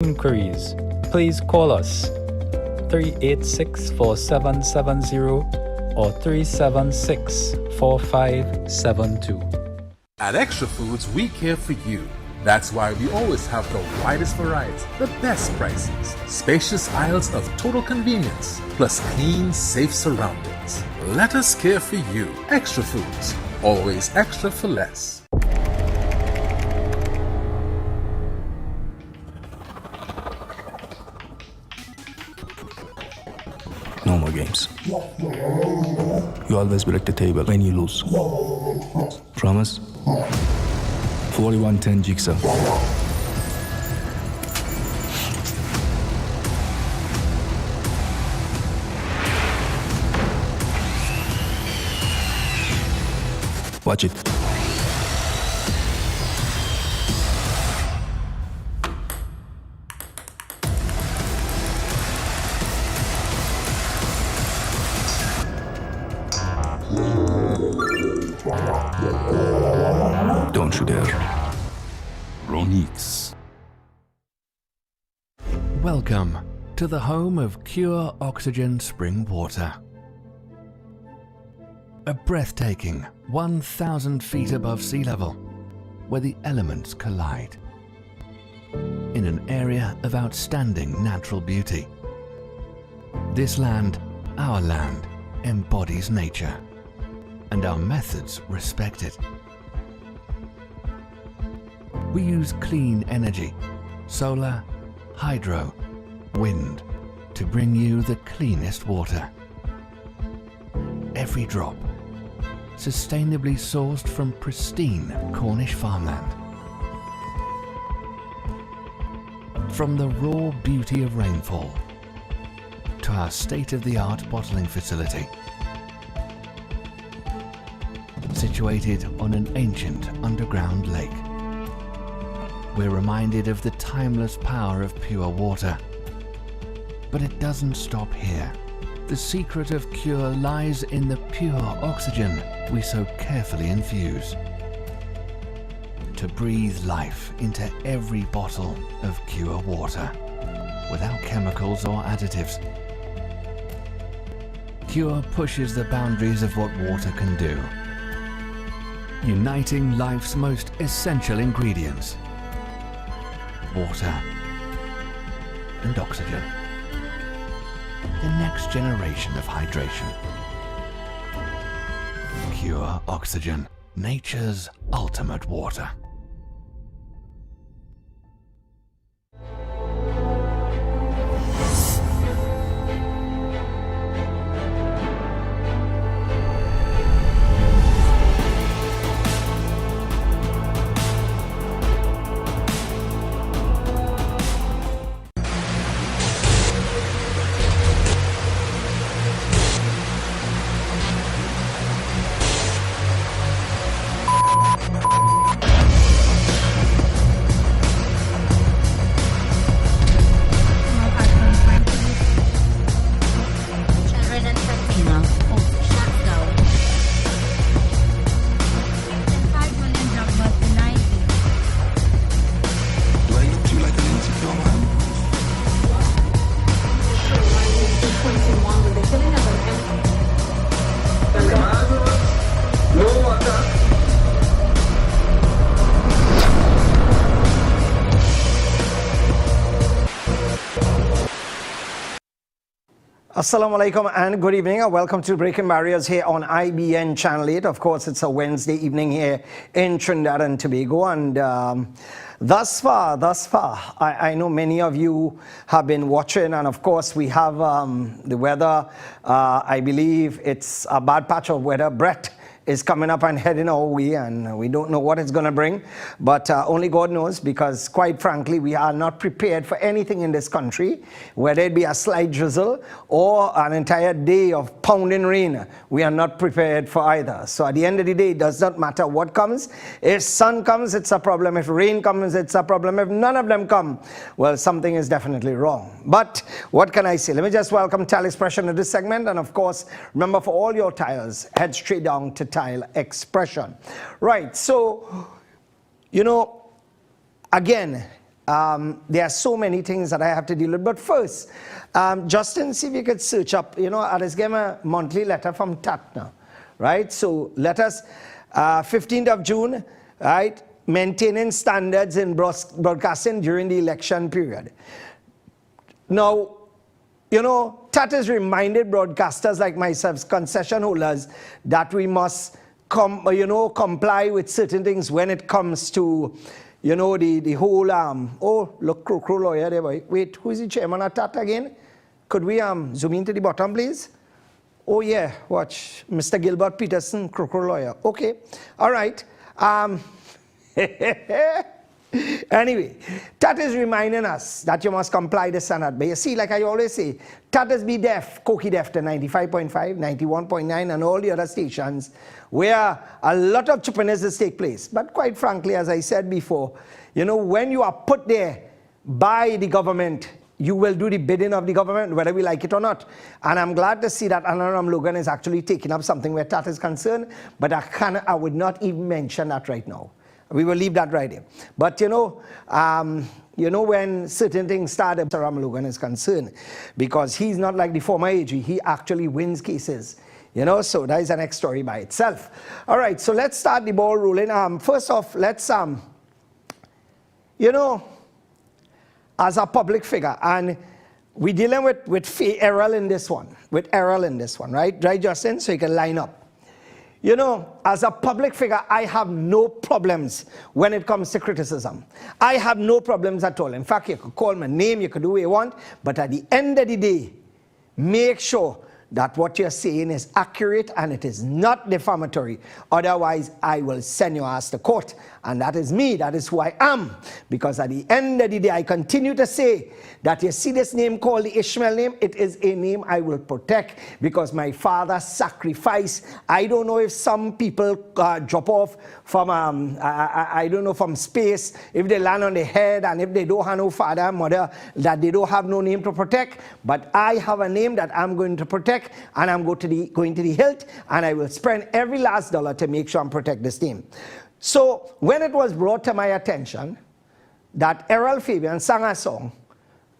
inquiries, please call us 386-4770 or 376-4572. At Extra Foods, we care for you. That's why we always have the widest variety, the best prices, spacious aisles of total convenience, plus clean, safe surroundings. Let us care for you. Extra Foods, always extra for less. No more games. You always break the table when you lose. Promise? 4110 Jigsaw. Watch it. Don't you dare. Ronix. Welcome to the home of Pure Oxygen Spring Water. A breathtaking 1,000 feet above sea level, where the elements collide. In an area of outstanding natural beauty. This land, our land, embodies nature, and our methods respect it. We use clean energy, solar, hydro, wind, to bring you the cleanest water. Every drop, sustainably sourced from pristine Cornish farmland. From the raw beauty of rainfall to our state-of-the-art bottling facility, situated on an ancient underground lake. We're reminded of the timeless power of pure water. But it doesn't stop here. The secret of cure lies in the pure oxygen we so carefully infuse. To breathe life into every bottle of pure water, without chemicals or additives. Cure pushes the boundaries of what water can do, uniting life's most essential ingredients: water and oxygen. The next generation of hydration. Pure Oxygen, nature's ultimate water. Assalamu alaikum and good evening and welcome to Breaking Barriers here on IBN Channel 8. Of course, it's a Wednesday evening here in Trinidad and Tobago, and thus far, I know many of you have been watching, and of course we have the weather. I believe it's a bad patch of weather. Brett is coming up and heading our way, and we don't know what it's going to bring, but only God knows, because quite frankly we are not prepared for anything in this country, whether it be a slight drizzle or an entire day of pounding rain. We are not prepared for either. So at the end of the day, it does not matter what comes. If sun comes, it's a problem. If rain comes, it's a problem. If none of them come, well, something is definitely wrong. But what can I say? Let me just welcome Tile Expression to this segment, and of course, remember, for all your tiles, head straight down to Tile Expression. Right, so, you know, again, there are so many things that I have to deal with. But first, Justin, see if you could search up, I just gave a monthly letter from Tatna, right? So let us, 15th of June, right? Maintaining standards in broadcasting during the election period. Now, Tat has reminded broadcasters like myself, concession holders, that we must comply with certain things when it comes to, the whole, oh, look, crow lawyer there, boy. Wait, who is the chairman of Tat again? Could we zoom into the bottom, please? Oh, yeah, watch, Mr. Gilbert Peterson, crow lawyer. Okay, all right. Anyway, Tat is reminding us that you must comply the standard. But you see, like I always say, Tat is be deaf, Koki deaf to 95.5, 91.9 and all the other stations where a lot of chupanesses take place. But quite frankly, as I said before, when you are put there by the government, you will do the bidding of the government, whether we like it or not. And I'm glad to see that Anaram Logan is actually taking up something where Tat is concerned, but I would not even mention that right now. We will leave that right here. But when certain things start, Ram Logan is concerned, because he's not like the former AG. He actually wins cases. So that is the next story by itself. All right, so let's start the ball rolling. First off, let's, as a public figure, and we're dealing with Errol in this one, right? Right, Justin? So you can line up. As a public figure, I have no problems when it comes to criticism. I have no problems at all. In fact, you could call my name, you could do what you want, but at the end of the day, make sure that what you're saying is accurate and it is not defamatory. Otherwise, I will send your ass to court. And that is me, that is who I am. Because at the end of the day, I continue to say that you see this name called the Ishmael name, it is a name I will protect because my father sacrificed. I don't know if some people drop off from, I don't know, from space, if they land on their head and if they don't have no father and mother, that they don't have no name to protect. But I have a name that I'm going to protect, and I'm going to the hilt, and I will spend every last dollar to make sure I'm protect this name. So when it was brought to my attention that Errol Fabian sang a song,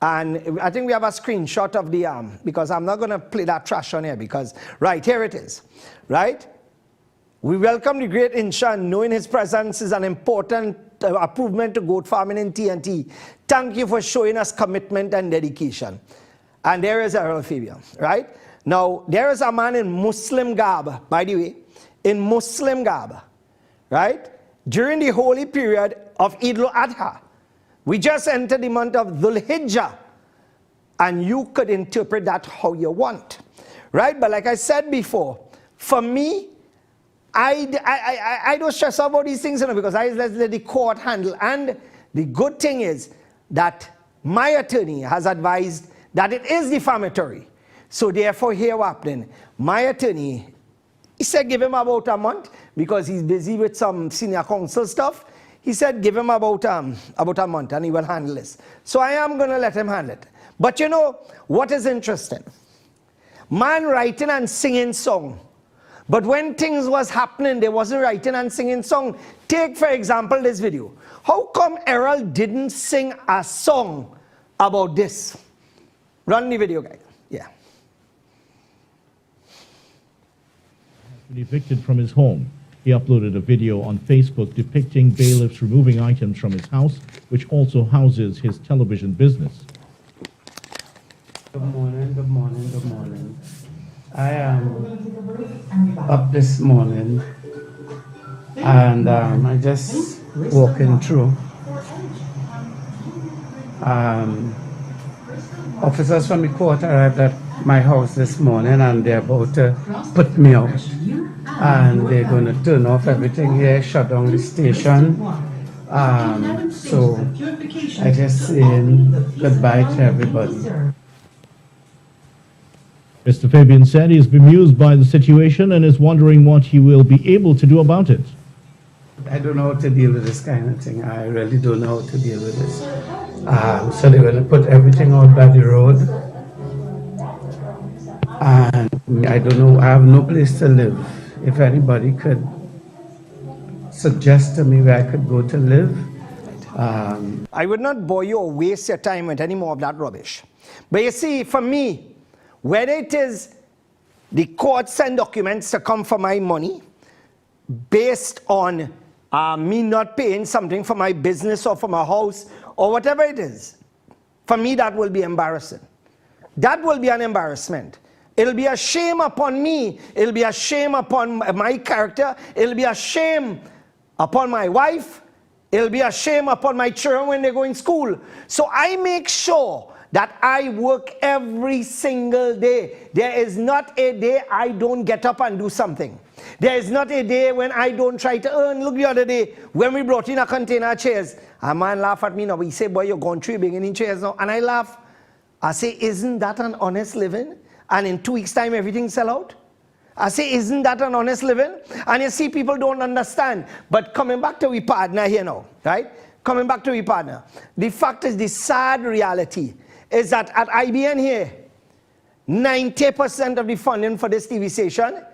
and I think we have a screenshot of the because I'm not going to play that trash on here because, right, here it is, right? We welcome the great Inshan, knowing his presence is an important improvement to goat farming in TNT. Thank you for showing us commitment and dedication. And there is Errol Fabian, right? Now, there is a man in Muslim garb, by the way, in Muslim garb, right? During the holy period of Eid al-Adha, we just entered the month of Dhul Hijjah, and you could interpret that how you want, right? But like I said before, for me, I don't stress about these things, because I let the court handle. And the good thing is that my attorney has advised that it is defamatory. So therefore, here what's happening. My attorney, he said give him about a month because he's busy with some senior counsel stuff. He said give him about a month and he will handle this. So I am going to let him handle it. But you know what is interesting? Man writing and singing song. But when things was happening, they wasn't writing and singing song. Take, for example, this video. How come Errol didn't sing a song about this? Run the video, guys. Yeah. Been evicted from his home. He uploaded a video on Facebook depicting bailiffs removing items from his house, which also houses his television business. Good morning, good morning, good morning. I am up this morning and I just walking through. Officers from the court arrived at my house this morning and they're about to put me out. And they're going to turn off everything here, shut down the station. So I just saying goodbye to everybody. Mr. Fabian said he is bemused by the situation and is wondering what he will be able to do about it. I don't know how to deal with this kind of thing. I really don't know how to deal with this. So they're going to put everything out by the road. And I don't know, I have no place to live. If anybody could suggest to me where I could go to live, I would not bore you or waste your time with any more of that rubbish. But you see, for me, whether it is the court send documents to come for my money based on me not paying something for my business or for my house or whatever it is, for me that will be embarrassing. That will be an embarrassment. It'll be a shame upon me. It'll be a shame upon my character. It'll be a shame upon my wife. It'll be a shame upon my children when they go in school. So I make sure that I work every single day. There is not a day I don't get up and do something. There is not a day when I don't try to earn. Look, the other day when we brought in a container of chairs, a man laughed at me now. He said, boy, you're going through beginning chairs now. And I laugh. I say, isn't that an honest living? And in 2 weeks' time, everything sell out? I say, isn't that an honest living? And you see, people don't understand. But coming back to we partner here now, right? Coming back to we partner. The fact is, the sad reality is that at IBN here, 90% of the funding for this TV station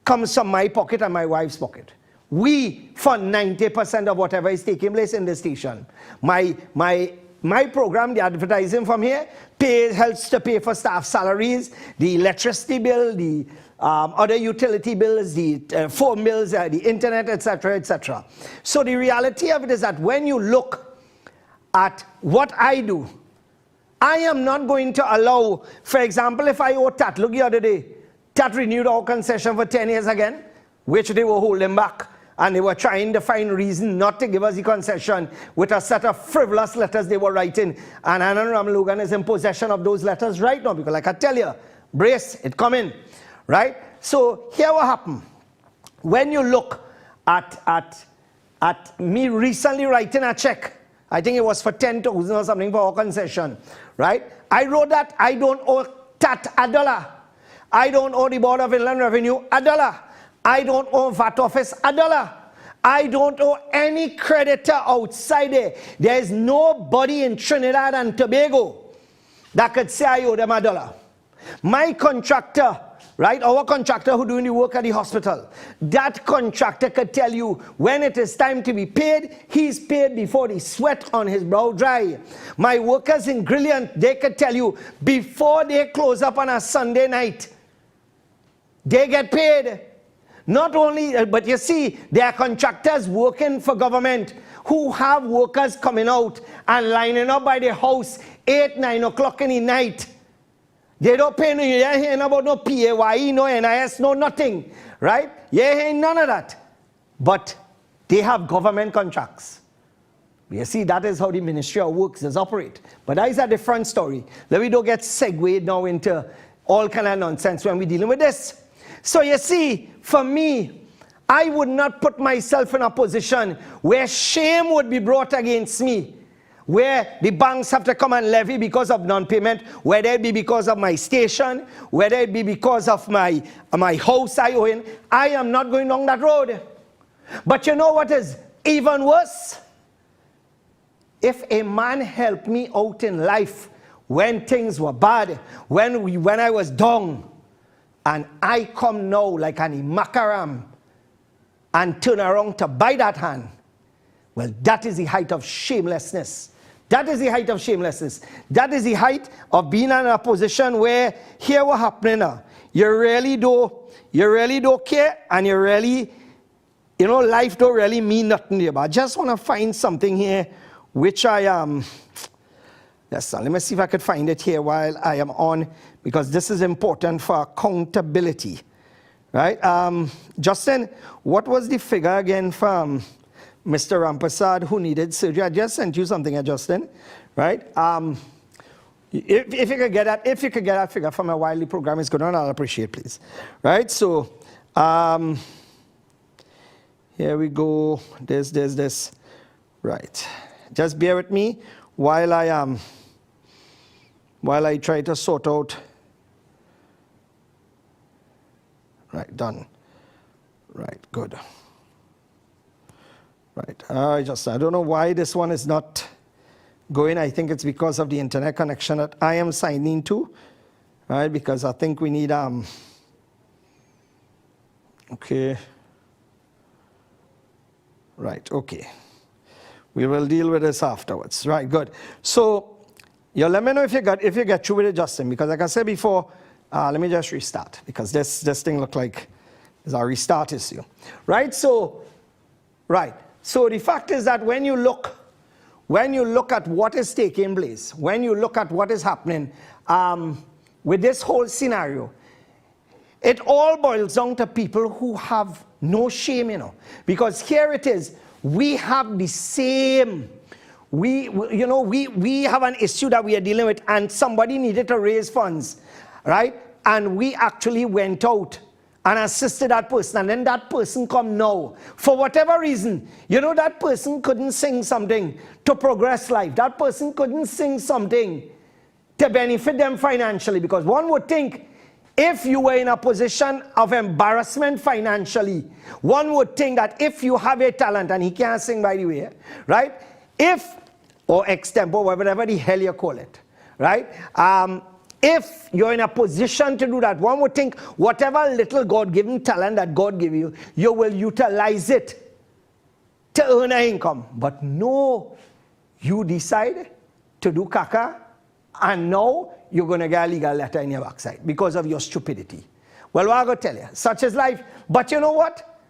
comes from my pocket and my wife's pocket. We fund 90% of whatever is taking place in the station. My program, the advertising from here, helps to pay for staff salaries, the electricity bill, the other utility bills, the phone bills, the internet, etc., etc. So the reality of it is that when you look at what I do, I am not going to allow, for example, if I owe TAT, look the other day, TAT renewed our concession for 10 years again, which they were holding back. And they were trying to find reason not to give us the concession with a set of frivolous letters they were writing. And Anand Ramlogan is in possession of those letters right now, because like I tell you, brace, it coming, right? So here what happened. When you look at me recently writing a check, I think it was for 10,000 or something for our concession, right? I wrote that I don't owe TAT $1. I don't owe the Board of Inland Revenue $1. I don't owe VAT Office $1. I don't owe any creditor outside there. There is nobody in Trinidad and Tobago that could say I owe them $1. My contractor, right, our contractor who doing the work at the hospital, that contractor could tell you when it is time to be paid, he's paid before the sweat on his brow dry. My workers in Brilliant, they could tell you before they close up on a Sunday night, they get paid. Not only, but you see, there are contractors working for government who have workers coming out and lining up by the house 8, 9 o'clock in the night. They don't pay no, you ain't hearing about no PAYE, no NIS, no nothing, right? You ain't hearing none of that. But they have government contracts. You see, that is how the Ministry of Works does operate. But that is a different story. Let me don't get segued now into all kind of nonsense when we're dealing with this. So you see, for me, I would not put myself in a position where shame would be brought against me, where the banks have to come and levy because of non-payment, whether it be because of my station, whether it be because of my house I own. I am not going down that road. But you know what is even worse? If a man helped me out in life when things were bad, when I was down, and I come now like an imakaram and turn around to buy that hand, well, that is the height of shamelessness. That is the height of shamelessness. That is the height of being in a position where here what happening now. You really don't care, and you really, life don't really mean nothing to you. But I just want to find something here which I am. Yes, let me see if I could find it here while I am on, because this is important for accountability, right? Justin, what was the figure again from Mr. Rampasad who needed surgery? I just sent you something, Justin, right? If you could get that figure from a while the program is going on, I'll appreciate, please. Right? So here we go. There's this. Right. Just bear with me while I try to sort out. Right, done. Right, good. Right, I don't know why this one is not going. I think it's because of the internet connection that I am signing to, right? Because I think we need, okay. Right, okay. We will deal with this afterwards. Right, good. So, you let me know if you get through with it, Justin, because like I said before, let me just restart, because this thing look like it's a restart issue. Right, so the fact is that when you look at what is taking place, when you look at what is happening with this whole scenario, it all boils down to people who have no shame, you know, because here it is. We have the same, we have an issue that we are dealing with, and somebody needed to raise funds, right? And we actually went out and assisted that person, and then that person come now. For whatever reason, you know, that person couldn't sing something to progress life. That person couldn't sing something to benefit them financially, because one would think, if you were in a position of embarrassment financially, one would think that if you have a talent, and he can't sing, by the way, right? Or extempo, whatever the hell you call it, right? If you're in a position to do that, one would think whatever little God-given talent that God gave you, you will utilize it to earn an income. But no, you decide to do caca, and now you're going to get a legal letter in your backside because of your stupidity. Well, what I'm going to tell you, such is life. But you know what?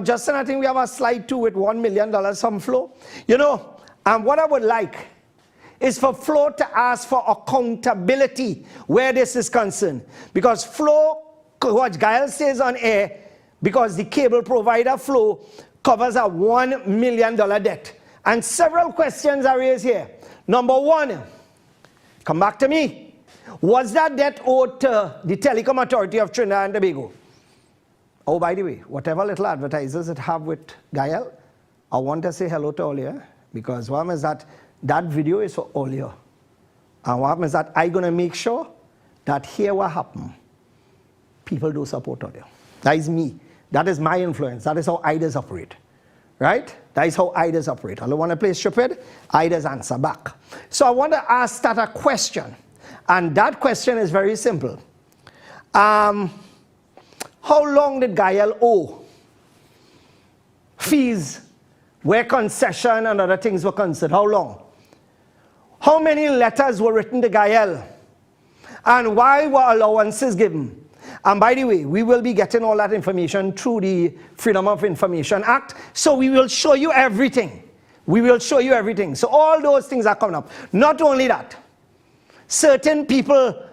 Justin, I think we have a slide 2 with $1 million from Flo. You know, what I would like is for Flo to ask for accountability where this is concerned. Because Flo, what Gael says on air, because the cable provider Flo covers a $1 million debt. And several questions are raised here. Number one, come back to me. Was that debt owed to the Telecom Authority of Trinidad and Tobago? Oh, by the way, whatever little advertisers it have with Gael, I want to say hello to Olia, because one is that video is for Olia. And one is that I'm going to make sure that here what happened, people do support Olia. That is me. That is my influence. That is how IDAs operate. Right? That is how IDAs operate. I don't want to play stupid. IDAs answer back. So I want to ask that a question. And that question is very simple. How long did Gael owe fees where concession and other things were considered? How long? How many letters were written to Gael? And why were allowances given? And by the way, we will be getting all that information through the Freedom of Information Act. So we will show you everything. We will show you everything. So all those things are coming up. Not only that, certain people,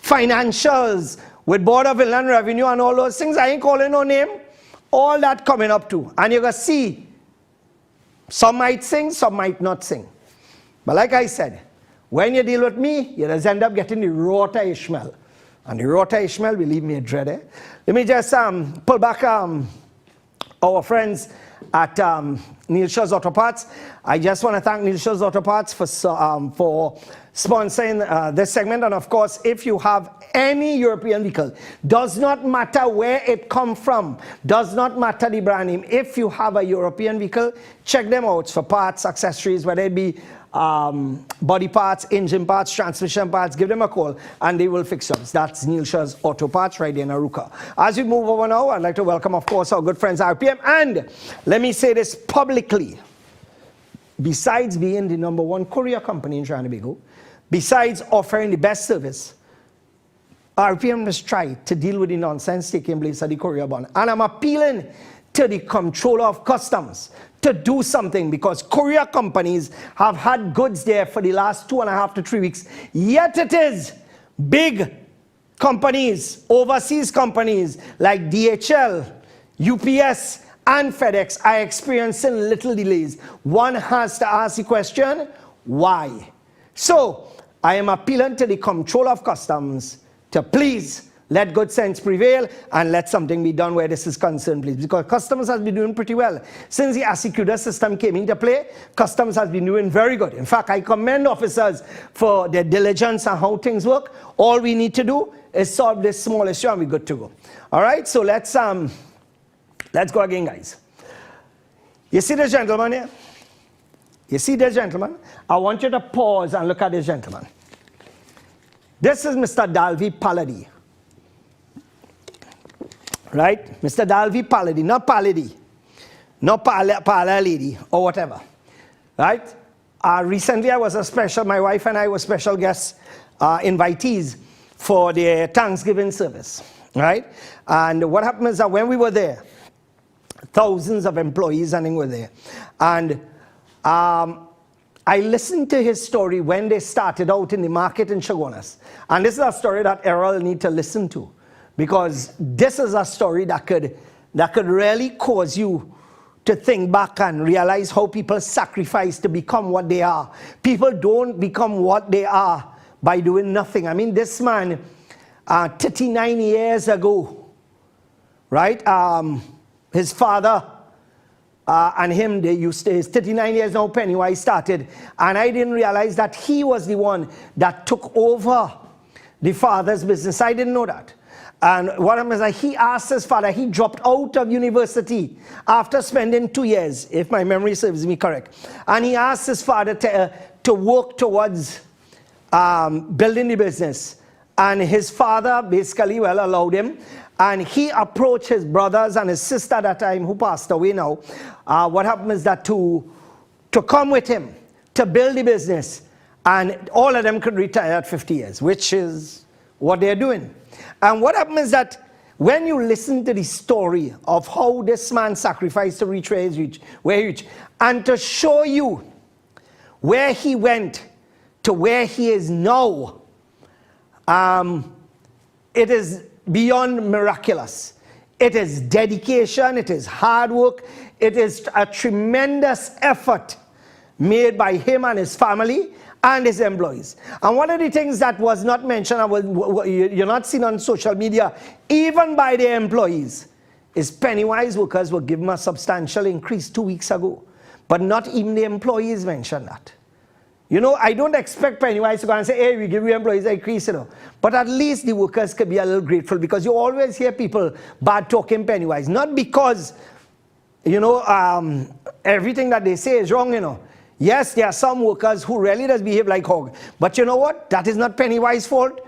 financials with Board of Inland Revenue and all those things, I ain't calling no name, all that coming up too. And you're going to see, some might sing, some might not sing. But like I said, when you deal with me, you just end up getting the Rota Ishmael. And the Rota Ishmael will leave me a dread. Let me just pull back our friends at Neil Shaw's Auto Parts. I just want to thank Neil Shaw's Auto Parts for sponsoring this segment. And of course, if you have any European vehicle, does not matter where it come from, does not matter the brand name. If you have a European vehicle, check them out for parts, accessories, whether it be body parts, engine parts, transmission parts. Give them a call and they will fix jobs. That's Neil Shaw's Auto Parts right in Aruka. As we move over now, I'd like to welcome, of course, our good friends RPM. And let me say this publicly. Besides being the #1 courier company in Trinidad and Tobago, besides offering the best service, RPM has tried to deal with the nonsense taking place at the courier bond. And I'm appealing to the Comptroller of Customs to do something, because courier companies have had goods there for the last 2.5 to 3 weeks. Yet it is big companies, overseas companies like DHL, UPS, and FedEx are experiencing little delays. One has to ask the question, why? So I am appealing to the Comptroller of Customs to please let good sense prevail and let something be done where this is concerned, please. Because Customs has been doing pretty well. Since the Asicuda system came into play, Customs has been doing very good. In fact, I commend officers for their diligence and how things work. All we need to do is solve this small issue and we're good to go. All right, so let's go again, guys. You see this gentleman here? You see this gentleman? I want you to pause and look at this gentleman. This is Mr. Dalvi Paladi. Right? Mr. Dalvi Paladi, not Paladi. not parlor lady or whatever, right? Recently, my wife and I were special guests, invitees for the Thanksgiving service, right? And what happened is that when we were there, thousands of employees and they were there. And I listened to his story when they started out in the market in Chaguanas. And this is a story that Errol need to listen to, because this is a story that could really cause you to think back and realize how people sacrifice to become what they are. People don't become what they are by doing nothing. I mean, this man, 39 years ago, right? His father and him, he's 39 years now, Pennywise started. And I didn't realize that he was the one that took over the father's business. I didn't know that. And what happened is that he asked his father, he dropped out of university after spending 2 years, if my memory serves me correct. And he asked his father to work towards building the business. And his father basically, allowed him. And he approached his brothers and his sister at that time, who passed away now. What happened is that to come with him, to build the business. And all of them could retire at 50 years, which is what they're doing. And what happened is that when you listen to the story of how this man sacrificed to reach where he reached, and to show you where he went to where he is now, it is beyond miraculous. It is dedication, it is hard work, it is a tremendous effort made by him and his family and his employees. And one of the things that was not mentioned, you're not seen on social media, even by the employees, is Pennywise workers were given a substantial increase 2 weeks ago. But not even the employees mentioned that. You know, I don't expect Pennywise to go and say, hey, we give you employees an increase, you know. But at least the workers could be a little grateful, because you always hear people bad talking Pennywise. Not because, you know, everything that they say is wrong, you know. Yes, there are some workers who really does behave like hog. But you know what? That is not Pennywise's fault.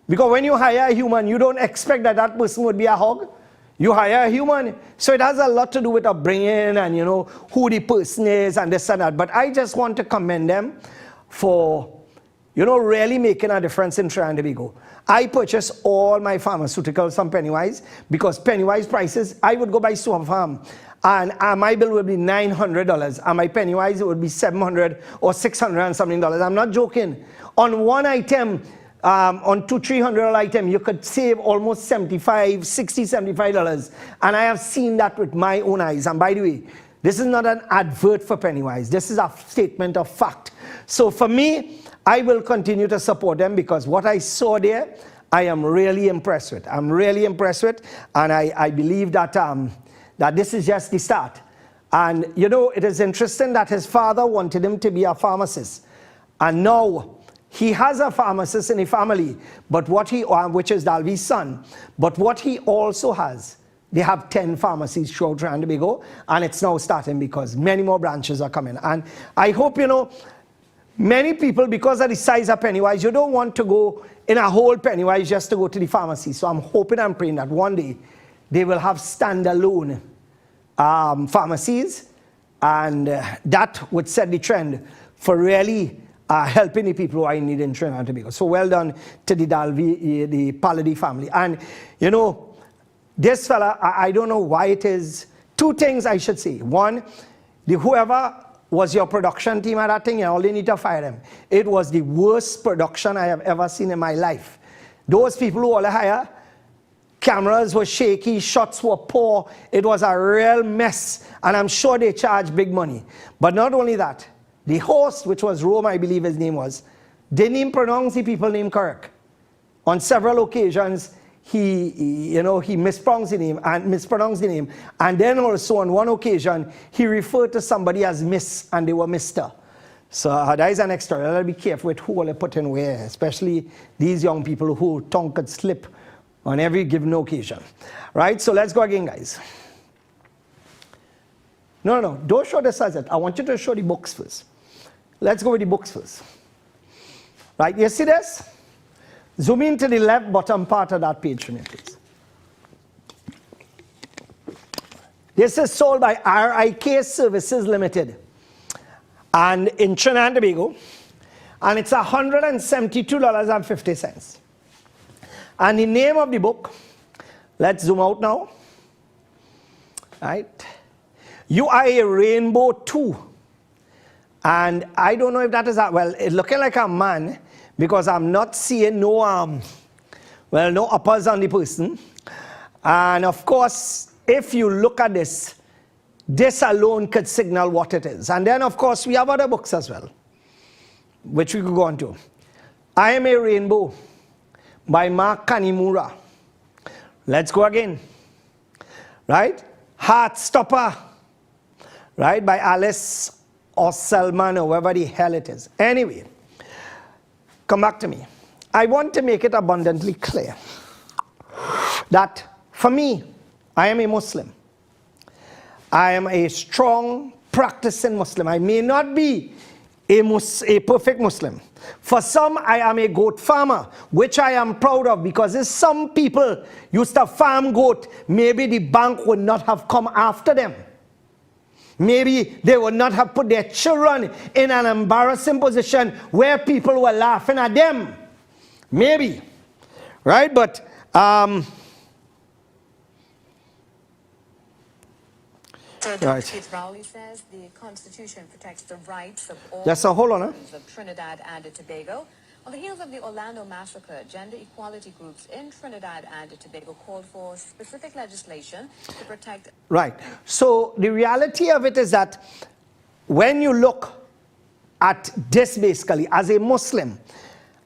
Because when you hire a human, you don't expect that that person would be a hog. You hire a human. So it has a lot to do with upbringing and, you know, who the person is and this and that. But I just want to commend them for, you know, really making a difference in Trinidad and Tobago. I purchase all my pharmaceuticals from Pennywise, because Pennywise prices, I would go by Super Farm, and my bill would be $900, and my Pennywise, it would be $700 or $600 and something dollars. I'm not joking. On one item, on $200-300 item, you could save almost $75 and I have seen that with my own eyes. And by the way, this is not an advert for Pennywise. This is a statement of fact. So for me, I will continue to support them, because what I saw there, I am really impressed with. I'm really impressed with, and I believe that that this is just the start. And you know, it is interesting that his father wanted him to be a pharmacist, and now he has a pharmacist in the family, but what he, which is Dalby's son, but what he also has, they have 10 pharmacies throughout Trinidad and Tobago, and it's now starting because many more branches are coming. And I hope, you know, many people, because of the size of Pennywise, you don't want to go in a whole Pennywise just to go to the pharmacy. So I'm hoping and praying that one day they will have standalone pharmacies, and that would set the trend for really helping the people who are in need in Trinidad and Tobago. So well done to the Dalby, the Pallady family. And you know, this fella, I don't know why it is. Two things I should say. One, whoever was your production team at that thing, you only need to fire them. It was the worst production I have ever seen in my life. Those people who all hire, cameras were shaky, shots were poor. It was a real mess, and I'm sure they charged big money. But not only that, the host, which was Rome, I believe his name was, didn't even pronounce the people's name correct. On several occasions, he mispronounced the name, and then also on one occasion, he referred to somebody as Miss, and they were Mr. So that is an extra. You gotta be careful with who they put in where, especially these young people who tongue could slip on every given occasion. Right, so let's go again, guys. No, don't show the subject. I want you to show the books first. Let's go with the books first. Right, you see this? Zoom into the left bottom part of that page for me, please. This is sold by RIK Services Limited and in Trinidad and Tobago, and it's $172.50. And the name of the book, let's zoom out now, right? You Are a Rainbow Too. And I don't know if that is, well, it's looking like a man because I'm not seeing no, no uppers on the person. And of course, if you look at this, this alone could signal what it is. And then, of course, we have other books as well, which we could go on to. I Am a Rainbow by Mark Kanimura. Let's go again. Right? Heartstopper, right, by Alice or Selman or whoever the hell it is. Anyway, come back to me. I want to make it abundantly clear that for me, I am a Muslim. I am a strong, practicing Muslim. I may not be a perfect Muslim. For some, I am a goat farmer, which I am proud of, because if some people used to farm goat, maybe the bank would not have come after them. Maybe they would not have put their children in an embarrassing position where people were laughing at them. Maybe. Right? But Right. Rowley says the Constitution protects the rights of all hold on, citizens of Trinidad and Tobago. On the heels of the Orlando massacre, gender equality groups in Trinidad and Tobago called for specific legislation to protect... Right. So the reality of it is that when you look at this basically, as a Muslim,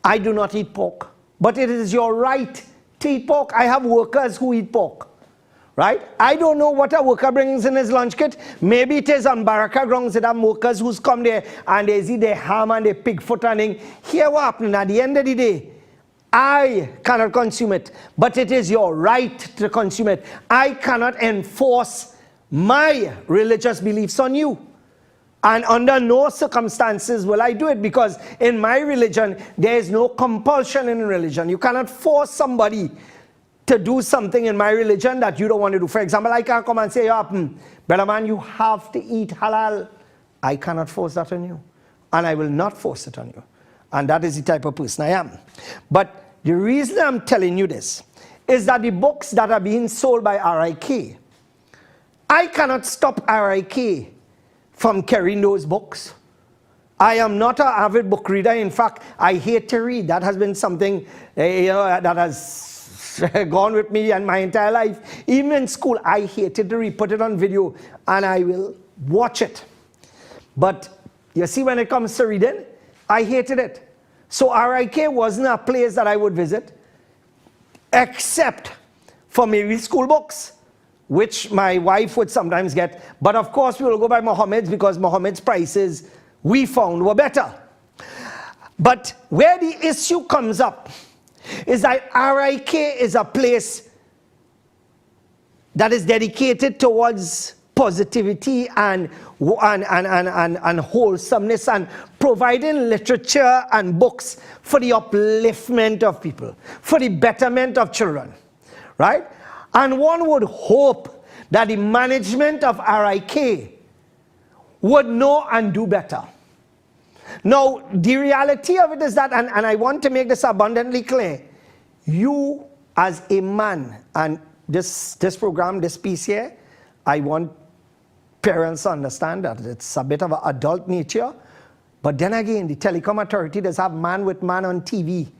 I do not eat pork. But it is your right to eat pork. I have workers who eat pork. Right? I don't know what a worker brings in his lunch kit. Maybe it is on Baraka grounds that have workers who's come there and they see their ham and their pig foot and here what happening. At the end of the day, I cannot consume it, but it is your right to consume it. I cannot enforce my religious beliefs on you. And under no circumstances will I do it, because in my religion, there is no compulsion in religion. You cannot force somebody to do something in my religion that you don't want to do. For example, I can't come and say, brother man, you have to eat halal. I cannot force that on you. And I will not force it on you. And that is the type of person I am. But the reason I'm telling you this is that the books that are being sold by RIK, I cannot stop RIK from carrying those books. I am not an avid book reader. In fact, I hate to read. That has been something that has gone with me and my entire life. Even in school, I hated to read, put it on video, and I will watch it. But you see, when it comes to reading, I hated it. So RIK wasn't a place that I would visit, except for maybe school books, which my wife would sometimes get. But of course, we will go by Mohammed's, because Mohammed's prices we found were better. But where the issue comes up is that RIK is a place that is dedicated towards positivity and wholesomeness, and providing literature and books for the upliftment of people, for the betterment of children, right? And one would hope that the management of RIK would know and do better. Now, the reality of it is that, and I want to make this abundantly clear, you as a man, and this program, this piece here, I want parents to understand that it's a bit of an adult nature, but then again, the telecom authority does have man with man on TV,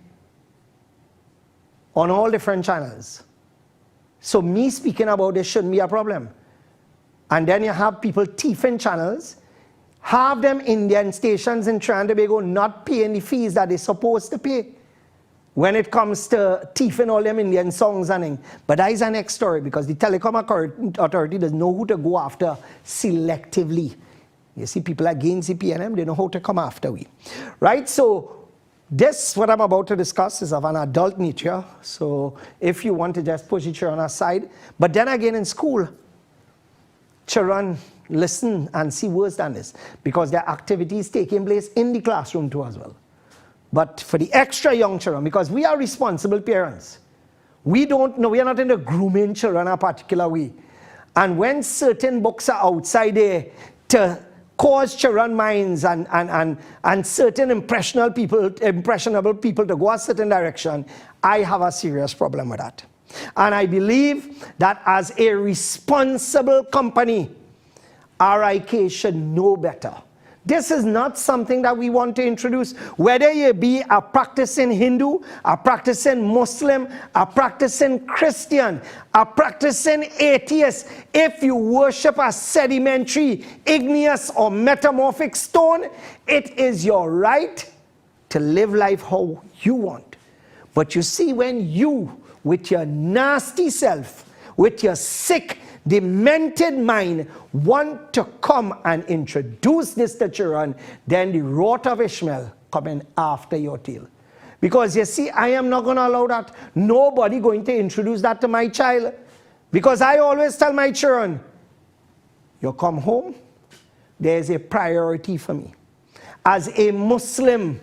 on all different channels. So me speaking about this shouldn't be a problem. And then you have people thieving channels, have them Indian stations in Trinidad and Tobago not paying the fees that they're supposed to pay when it comes to thieving all them Indian songs and things. But that is an next story, because the telecom authority doesn't know who to go after selectively. You see, people against the PNM, they know how to come after we. Right? So this, what I'm about to discuss, is of an adult nature. So if you want to just push each other aside. But then again, in school, children listen and see worse than this, because there are activities taking place in the classroom too as well. But for the extra young children, because we are responsible parents, we don't know, we are not in the grooming children a particular way. And when certain books are outside there to cause children's minds and certain impressionable people to go a certain direction, I have a serious problem with that. And I believe that as a responsible company, RIK should know better. This is not something that we want to introduce. Whether you be a practicing Hindu, a practicing Muslim, a practicing Christian, a practicing atheist, if you worship a sedimentary, igneous, or metamorphic stone, it is your right to live life how you want. But you see, when you, with your nasty self, with your sick, demented mind, want to come and introduce this to children, then the wrath of Ishmael coming after your tail. Because you see, I am not going to allow that. Nobody going to introduce that to my child. Because I always tell my children, you come home, there's a priority for me. As a Muslim,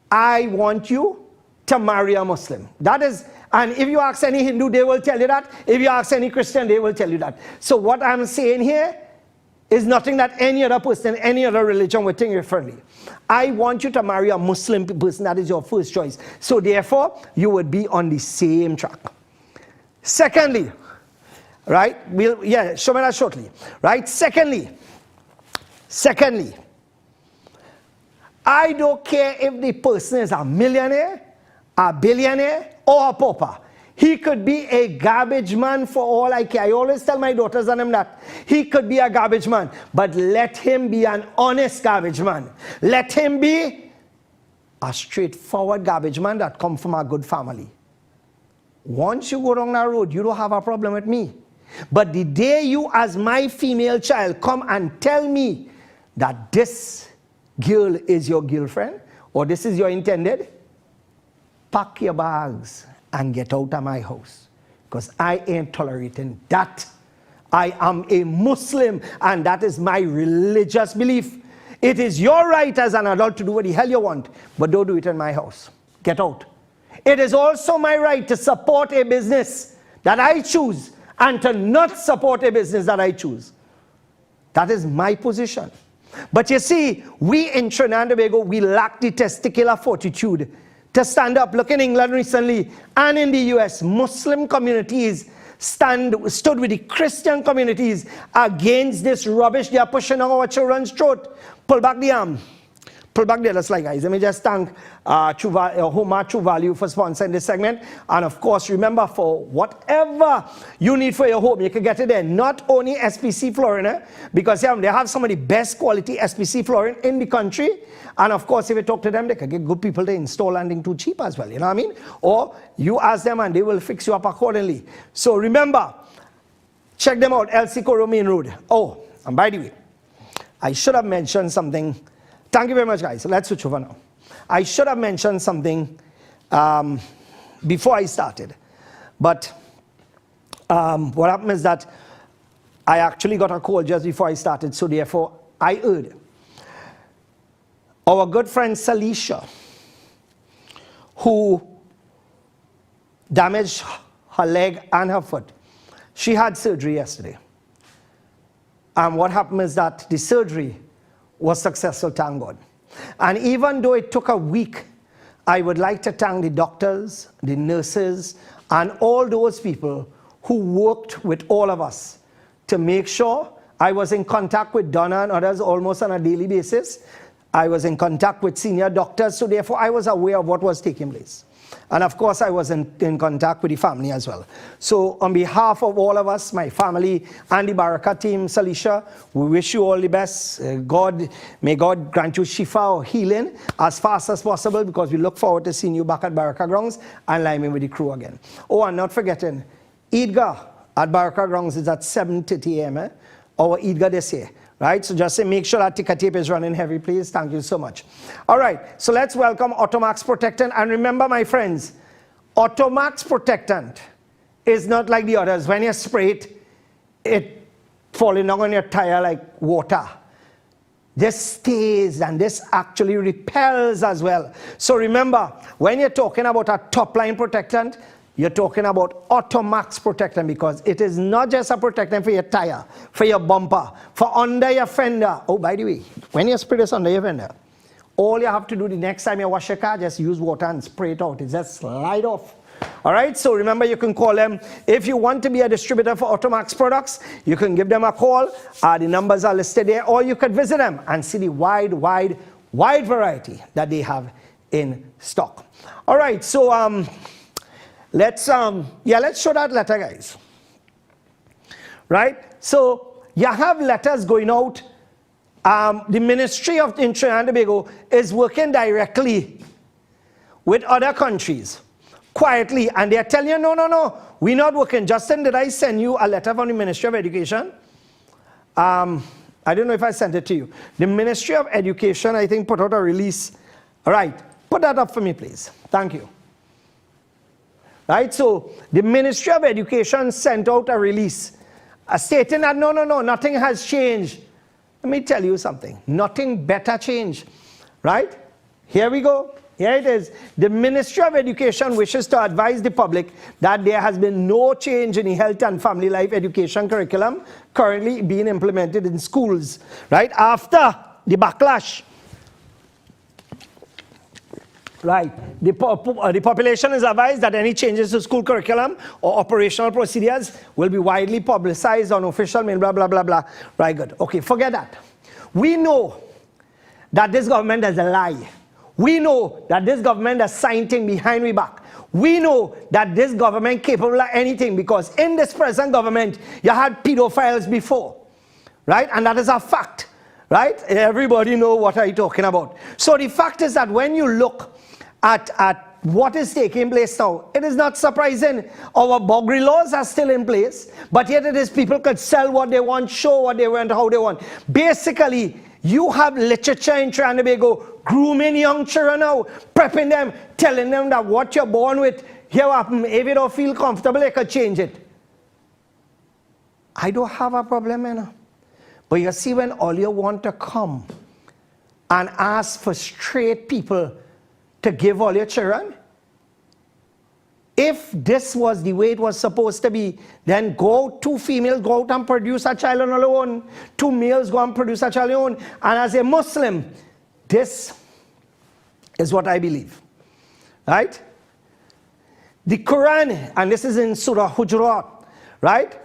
I want you to marry a Muslim. That is. And if you ask any Hindu, they will tell you that. If you ask any Christian, they will tell you that. So what I'm saying here is nothing that any other person, any other religion would think differently. I want you to marry a Muslim person. That is your first choice. So therefore, you would be on the same track. Secondly, right? Show me that shortly. Right? Secondly, I don't care if the person is a millionaire, a billionaire, or a pauper. He could be a garbage man for all I care. I always tell my daughters and them that. He could be a garbage man, but let him be an honest garbage man. Let him be a straightforward garbage man that comes from a good family. Once you go down that road, you don't have a problem with me. But the day you, as my female child, come and tell me that this girl is your girlfriend, or this is your intended, pack your bags and get out of my house, because I ain't tolerating that. I am a Muslim, and that is my religious belief. It is your right as an adult to do what the hell you want, but don't do it in my house. Get out. It is also my right to support a business that I choose and to not support a business that I choose. That is my position. But you see, we in Trinidad and Tobago, we lack the testicular fortitude to stand up. Look in England recently and in the US, Muslim communities stood with the Christian communities against this rubbish they are pushing on our children's throat. Pull back the arm. Pull back the other slide, guys. Let me just thank Homa True Value for sponsoring this segment. And of course, remember, for whatever you need for your home, you can get it there. Not only SPC flooring, because they have some of the best quality SPC flooring in the country. And of course, if you talk to them, they can get good people to install landing too cheap as well. You know what I mean? Or you ask them and they will fix you up accordingly. So remember, check them out, LC Coro Main Road. Oh, and by the way, I should have mentioned something. Thank you very much, guys. Let's switch over now. I should have mentioned something before I started. But what happened is that I actually got a call just before I started. So therefore, I heard our good friend Salisha, who damaged her leg and her foot. She had surgery yesterday. And what happened is that the surgery was successful, thank God. And even though it took a week, I would like to thank the doctors, the nurses, and all those people who worked with all of us to make sure. I was in contact with Donna and others almost on a daily basis. I was in contact with senior doctors, so therefore I was aware of what was taking place. And of course, I was in contact with the family as well. So on behalf of all of us, my family and the Baraka team, Salisha, we wish you all the best. May God grant you shifa or healing as fast as possible, because we look forward to seeing you back at Baraka Grounds and liming with the crew again. Oh, and not forgetting, Eidgah at Baraka Grounds is at 7:30 a.m. Our Eidgah this year. Right, so just say make sure that ticker tape is running heavy, please. Thank you so much. All right, so let's welcome Automax Protectant. And remember, my friends, Automax Protectant is not like the others. When you spray it, it falling down on your tire like water. This stays, and this actually repels as well. So remember, when you're talking about a top line protectant, you're talking about Automax protectant, because it is not just a protectant for your tire, for your bumper, for under your fender. Oh, by the way, when you spray this under your fender, all you have to do the next time you wash your car, just use water and spray it out. It just slide off. All right, so remember, you can call them. If you want to be a distributor for Automax products, you can give them a call. The numbers are listed there, or you could visit them and see the wide variety that they have in stock. All right, so let's show that letter, guys. Right, so you have letters going out. The Ministry of Trinidad and Tobago is working directly with other countries quietly, and they're telling you, no, we're not working. Justin, did I send you a letter from the Ministry of Education? I don't know if I sent it to you. The Ministry of Education, I think, put out a release. All right, put that up for me, please. Thank you. Right, so the Ministry of Education sent out a release stating that no, nothing has changed. Let me tell you something. Nothing better changed. Right? Here we go. Here it is. The Ministry of Education wishes to advise the public that there has been no change in the health and family life education curriculum currently being implemented in schools. Right? After the backlash. Right. The population is advised that any changes to school curriculum or operational procedures will be widely publicized on official mail, blah, blah, blah, blah. Right, good. Okay, forget that. We know that this government is a lie. We know that this government is signing behind we back. We know that this government capable of anything, because in this present government, you had pedophiles before. Right? And that is a fact. Right? Everybody know what I'm talking about. So the fact is that when you look at what is taking place now, it is not surprising. Our buggery laws are still in place, but yet it is people could sell what they want, show what they want, how they want. Basically, you have literature in Trinidad and Tobago grooming young children now, prepping them, telling them that what you're born with, here happen. If you don't feel comfortable, you could change it. I don't have a problem, you know. But you see, when all you want to come and ask for straight people to give all your children, if this was the way it was supposed to be, then two females go out and produce a child on their own, 2 males go and produce a child on their own. And as a Muslim, this is what I believe. Right? The Quran, and this is in Surah Hujurat, right?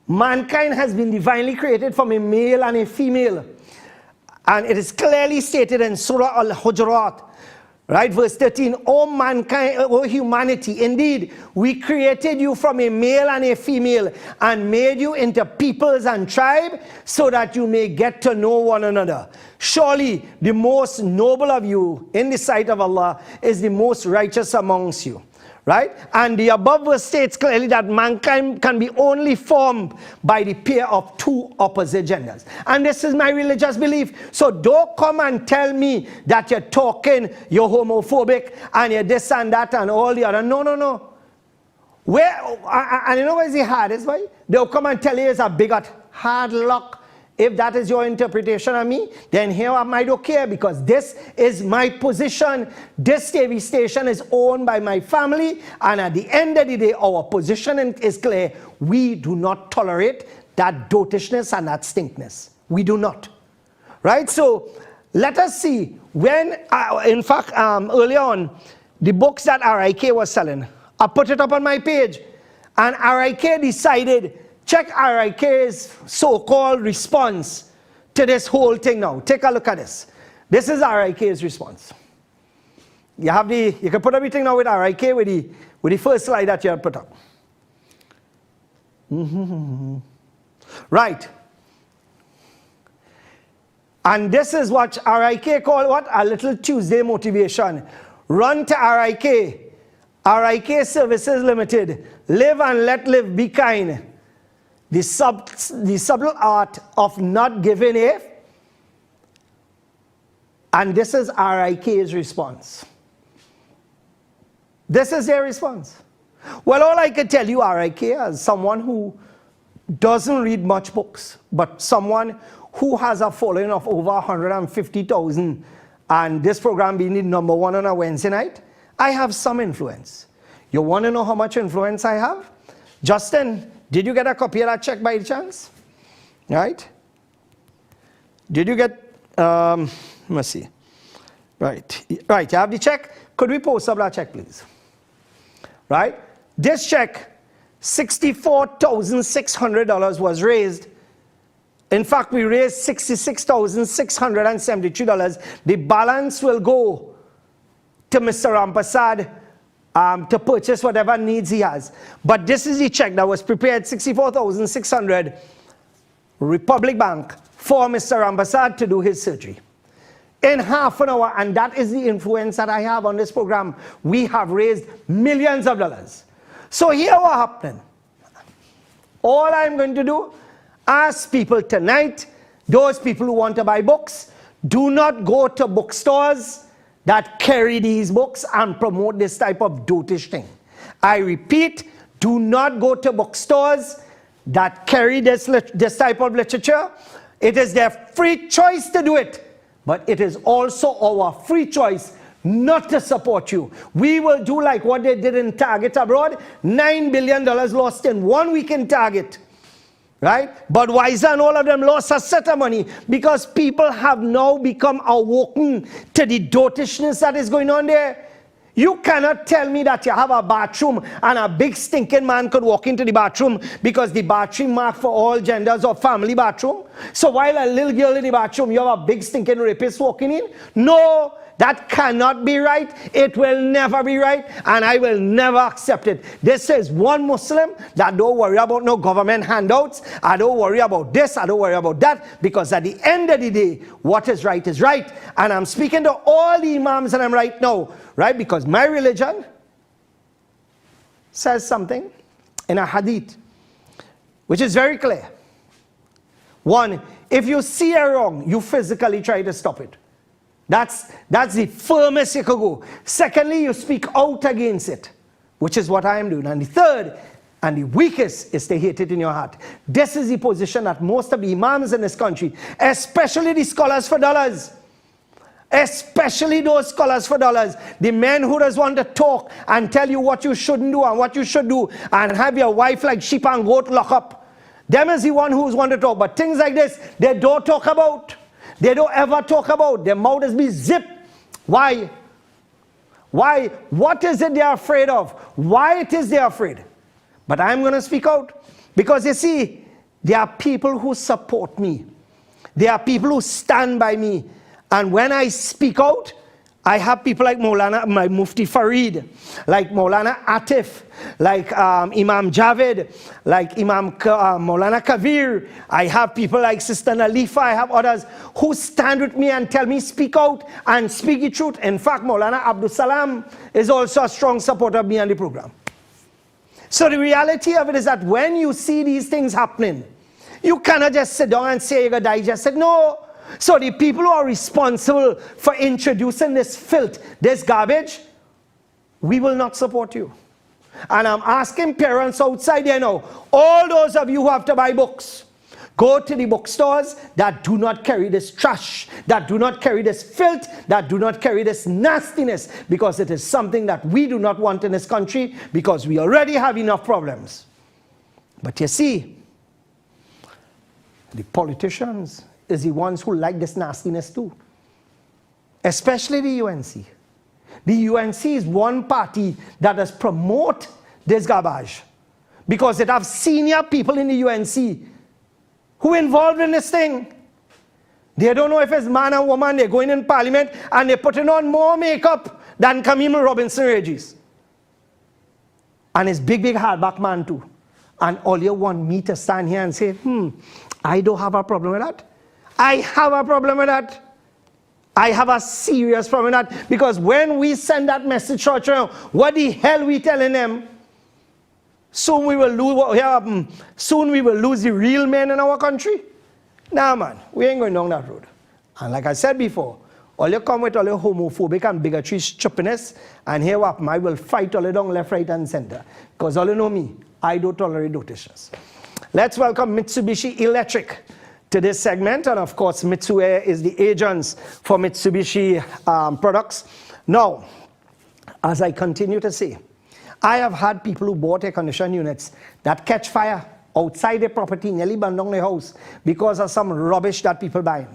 Mankind has been divinely created from a male and a female. And it is clearly stated in Surah Al-Hujurat, right, verse 13, O mankind, O humanity, indeed, we created you from a male and a female and made you into peoples and tribes so that you may get to know one another. Surely the most noble of you in the sight of Allah is the most righteous amongst you. Right? And the above verse states clearly that mankind can be only formed by the pair of 2 opposite genders. And this is my religious belief. So don't come and tell me that you're you're homophobic, and you're this and that and all the other. No. And you know where's the hardest, right? They'll come and tell you it's a bigot. Hard luck. If that is your interpretation of me, then here I don't care, because this is my position. This TV station is owned by my family, and at the end of the day, our position is clear. We do not tolerate that dotishness and that stinkness. We do not. Right? So let us see. When, in fact, earlier on, the books that RIK was selling, I put it up on my page, and RIK decided, check RIK's so-called response to this whole thing now. Take a look at this. This is RIK's response. You can put everything now with RIK with the first slide that you have put up. Right. And this is what RIK called what? A little Tuesday motivation. Run to RIK. RIK Services Limited. Live and let live. Be kind. The subtle art of not giving a. And this is RIK's response. This is their response. Well, all I can tell you, RIK, as someone who doesn't read much books, but someone who has a following of over 150,000, and this program being the #1 on a Wednesday night, I have some influence. You want to know how much influence I have? Justin, did you get a copy of that check by chance? Right? Did you get, let's see. Right, you have the check. Could we post up that check, please? Right? This check, $64,600 was raised. In fact, we raised $66,673. The balance will go to Mr. Rampasad to purchase whatever needs he has. But this is the check that was prepared, $64,600, Republic Bank, for Mr. Rampasad to do his surgery. In half an hour, and that is the influence that I have on this program, we have raised millions of dollars. So here what happened. All I'm going to do, ask people tonight, those people who want to buy books, do not go to bookstores that carry these books and promote this type of dotish thing. I repeat, do not go to bookstores that carry this type of literature. It is their free choice to do it. But it is also our free choice not to support you. We will do like what they did in Target abroad. $9 billion lost in 1 week in Target. Right? Budweiser and all of them lost a set of money because people have now become awoken to the dotishness that is going on there. You cannot tell me that you have a bathroom and a big stinking man could walk into the bathroom because the bathroom marked for all genders or family bathroom. So while a little girl in the bathroom, you have a big stinking rapist walking in? No, that cannot be right. It will never be right, and I will never accept it. This is one Muslim that don't worry about no government handouts. I don't worry about this, I don't worry about that, because at the end of the day, what is right is right. And I'm speaking to all the imams and I'm right now, right? Because my religion says something in a hadith, which is very clear. One, if you see a wrong, you physically try to stop it. That's the firmest you could go. Secondly, you speak out against it, which is what I am doing. And the third, and the weakest, is to hate it in your heart. This is the position that most of the imams in this country, especially the scholars for dollars, especially those scholars for dollars, the men who just want to talk and tell you what you shouldn't do and what you should do and have your wife like sheep and goat lock up. Them is the one who's want to talk. But things like this, they don't talk about. They don't ever talk about. Their mouth is be zipped. Why? Why? What is it they're afraid of? Why it is they're afraid? But I'm going to speak out. Because you see, there are people who support me. There are people who stand by me. And when I speak out, I have people like Maulana, my Mufti Farid, like Maulana Atif, like Imam Javed, like Imam Maulana Kabir. I have people like Sister Nalifa. I have others who stand with me and tell me speak out and speak the truth. In fact, Maulana Abdul Salam is also a strong supporter of me and the program. So the reality of it is that when you see these things happening, you cannot just sit down and say you're going to digest it. No. So the people who are responsible for introducing this filth, this garbage, we will not support you. And I'm asking parents outside there now, all those of you who have to buy books, go to the bookstores that do not carry this trash, that do not carry this filth, that do not carry this nastiness, because it is something that we do not want in this country, because we already have enough problems. But you see, the politicians is the ones who like this nastiness too. Especially the UNC. The UNC is one party that does promote this garbage. Because it have senior people in the UNC who are involved in this thing. They don't know if it's man or woman. They're going in parliament and they're putting on more makeup than Camille Robinson Regis. And it's big hardback man too. And all you want me to stand here and say, I don't have a problem with that. I have a problem with that. I have a serious problem with that. Because when we send that message out, what the hell we telling them? Soon we will lose soon we will lose the real men in our country. Nah man, we ain't going down that road. And like I said before, all you come with all your homophobic and bigotry stupidness, and here what I will fight all you down left, right, and center. Because all you know me, I don't tolerate dotishness. Let's welcome Mitsubishi Electric to this segment, and of course Mitsue is the agents for Mitsubishi products. Now, as I continue to say, I have had people who bought air conditioning units that catch fire outside their property, nearly burn down their house because of some rubbish that people buy.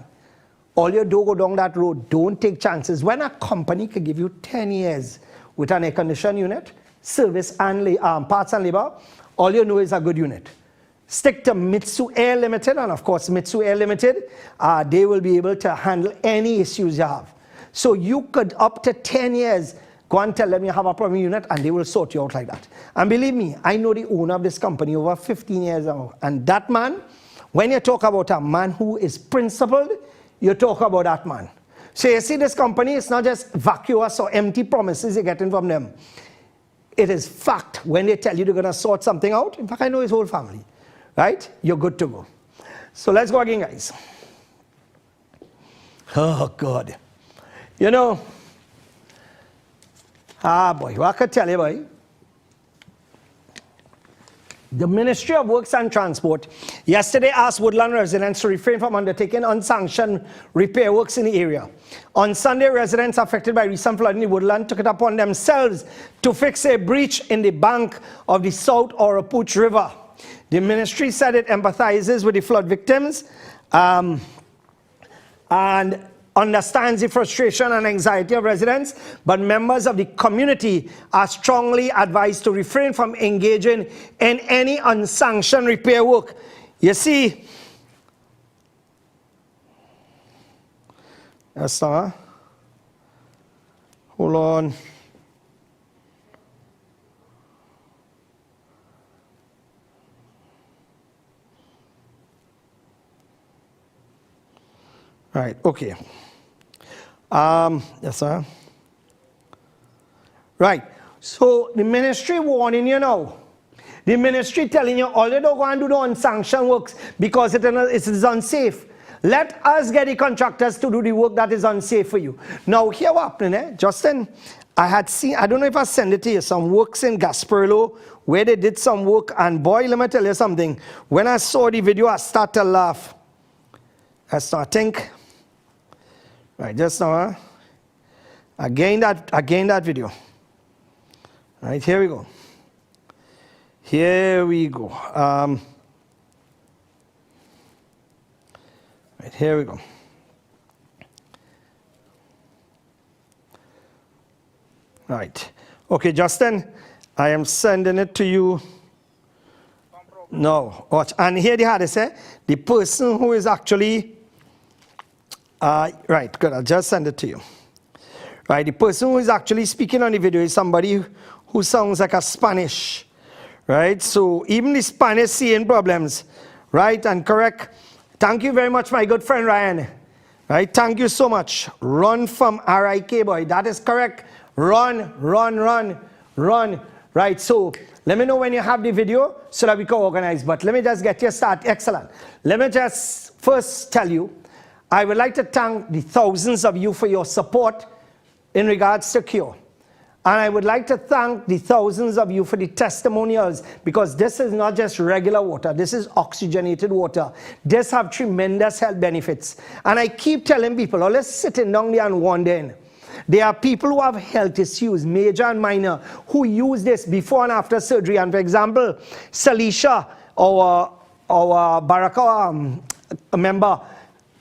All you do, go down that road. Don't take chances. When a company can give you 10 years with an air conditioning unit, service and parts and labor, all you know is a good unit. Stick to Mitsu Air Limited, and of course Mitsu Air Limited, they will be able to handle any issues you have. So you could, up to 10 years, go and tell them you have a problem unit and they will sort you out like that. And believe me, I know the owner of this company over 15 years now. And that man, when you talk about a man who is principled, you talk about that man. So you see this company, it's not just vacuous or empty promises you're getting from them. It is fact when they tell you they're going to sort something out. In fact, I know his whole family. Right? You're good to go. So let's go again, guys. Oh, God. You know, boy, what I could tell you, boy. The Ministry of Works and Transport yesterday asked Woodland residents to refrain from undertaking unsanctioned repair works in the area. On Sunday, residents affected by recent flooding in Woodland took it upon themselves to fix a breach in the bank of the South Orapooch River. The ministry said it empathizes with the flood victims and understands the frustration and anxiety of residents, but members of the community are strongly advised to refrain from engaging in any unsanctioned repair work. You see, that's not, hold on. Right, okay. Yes, sir. Right, so the ministry warning you now. The ministry telling you all you don't go and do the unsanctioned works because it is unsafe. Let us get the contractors to do the work that is unsafe for you. Now, here what happened, Justin, I had seen, I don't know if I sent it to you, some works in Gasparilla where they did some work, and boy, let me tell you something. When I saw the video, I started to laugh. I started to think. Right, just now, again that video. Right, here we go. Here we go. Right, here we go. Right. Okay, Justin, I am sending it to you. No, watch. And here they had to say, the person who is actually right, good, I'll just send it to you. Right, the person who is actually speaking on the video is somebody who sounds like a Spanish. Right, so even the Spanish seeing problems. Right, and correct. Thank you very much, my good friend Ryan. Right, thank you so much. Run from RIK, boy. That is correct. Run, run, run, run. Right, so let me know when you have the video so that we can organize. But let me just get you started. Excellent. Let me just first tell you, I would like to thank the thousands of you for your support in regards to Cure. And I would like to thank the thousands of you for the testimonials, because this is not just regular water. This is oxygenated water. This have tremendous health benefits. And I keep telling people, oh, let's sitting down there and wondering. There are people who have health issues, major and minor, who use this before and after surgery. And for example, Salisha, our Baraka member,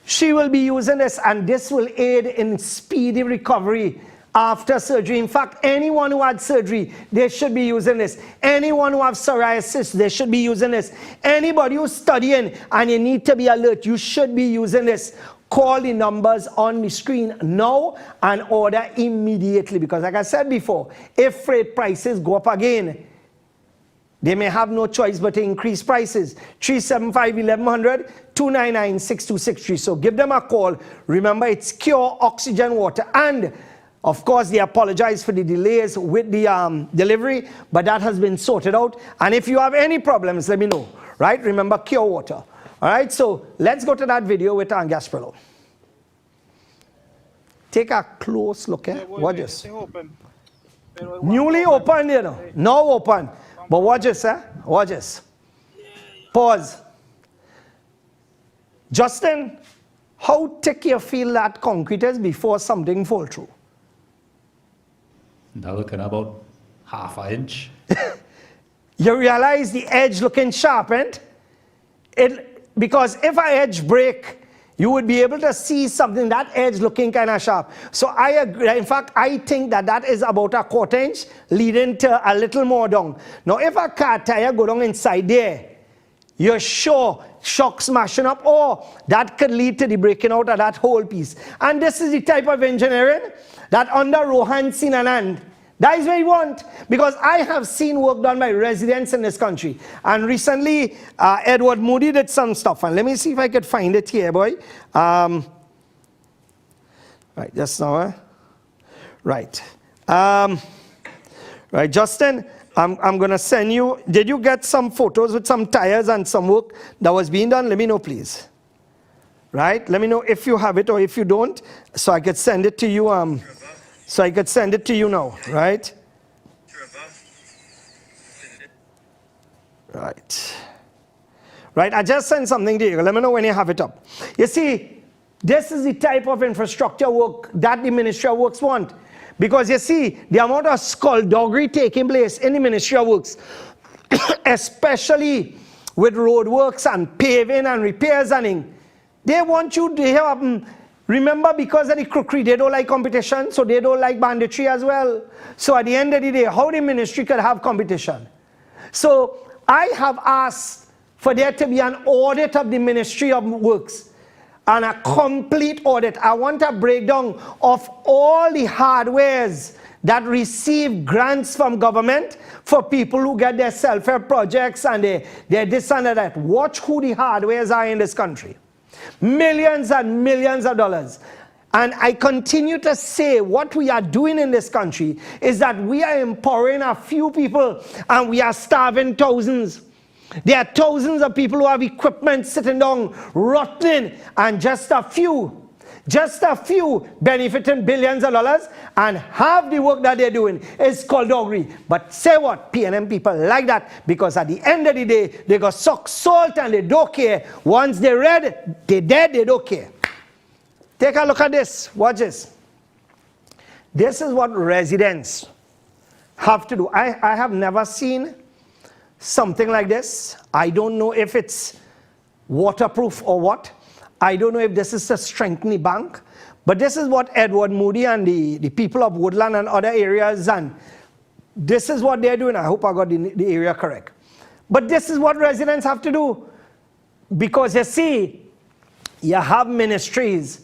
she will be using this, and this will aid in speedy recovery after surgery. In fact, anyone who had surgery, they should be using this. Anyone who has psoriasis, they should be using this. Anybody who's studying and you need to be alert, you should be using this. Call the numbers on the screen now and order immediately, because like I said before, if freight prices go up again, they may have no choice but to increase prices. 375-1100, 299-6263. So give them a call. Remember, it's Cure Oxygen Water. And of course, they apologize for the delays with the delivery, but that has been sorted out. And if you have any problems, let me know. Right? Remember, Cure Water. All right, so let's go to that video with Gasparilla. Take a close look. Watch this. Newly opened, you know. Now open. But watch this, watch this. Pause. Justin, how thick you feel that concrete is before something fall through? Now looking about half an inch. You realize the edge looking sharpened? Because if an edge break, you would be able to see something, that edge looking kind of sharp. So I agree. In fact, I think that is about a 1/4 inch leading to a little more down. Now, if a car tire go down inside there, you're sure shock smashing up, or that could lead to the breaking out of that whole piece. And this is the type of engineering that under Rohan Sinanand, that is what we want. Because I have seen work done by residents in this country. And recently, Edward Moody did some stuff. And let me see if I could find it here, boy. Right, just now. Right. Right, Justin, I'm going to send you. Did you get some photos with some tires and some work that was being done? Let me know, please. Right? Let me know if you have it or if you don't, so I could send it to you. So I could send it to you now, right? Right. Right, I just sent something to you. Let me know when you have it up. You see, this is the type of infrastructure work that the Ministry of Works want. Because you see, the amount of skullduggery taking place in the Ministry of Works, especially with road works and paving and repairs and things, they want you to have, remember, because of the crookery, they don't like competition, so they don't like banditry as well. So at the end of the day, how the ministry could have competition? So I have asked for there to be an audit of the Ministry of Works, and a complete audit. I want a breakdown of all the hardwares that receive grants from government for people who get their self-help projects and their this and that. Watch who the hardwares are in this country. Millions and millions of dollars. And I continue to say what we are doing in this country is that we are empowering a few people and we are starving thousands. There are thousands of people who have equipment sitting down, rotting, and just a few benefiting billions of dollars, and half the work that they're doing is skullduggery. But say what? PNM people like that, because at the end of the day, they got suck salt and they don't care. Once they're red, they're dead, they don't care. Take a look at this. Watch this. This is what residents have to do. I have never seen something like this. I don't know if it's waterproof or what. I don't know if this is to strengthen the bank. But this is what Edward Moody and the people of Woodland and other areas, and this is what they're doing. I hope I got the area correct. But this is what residents have to do. Because you see, you have ministries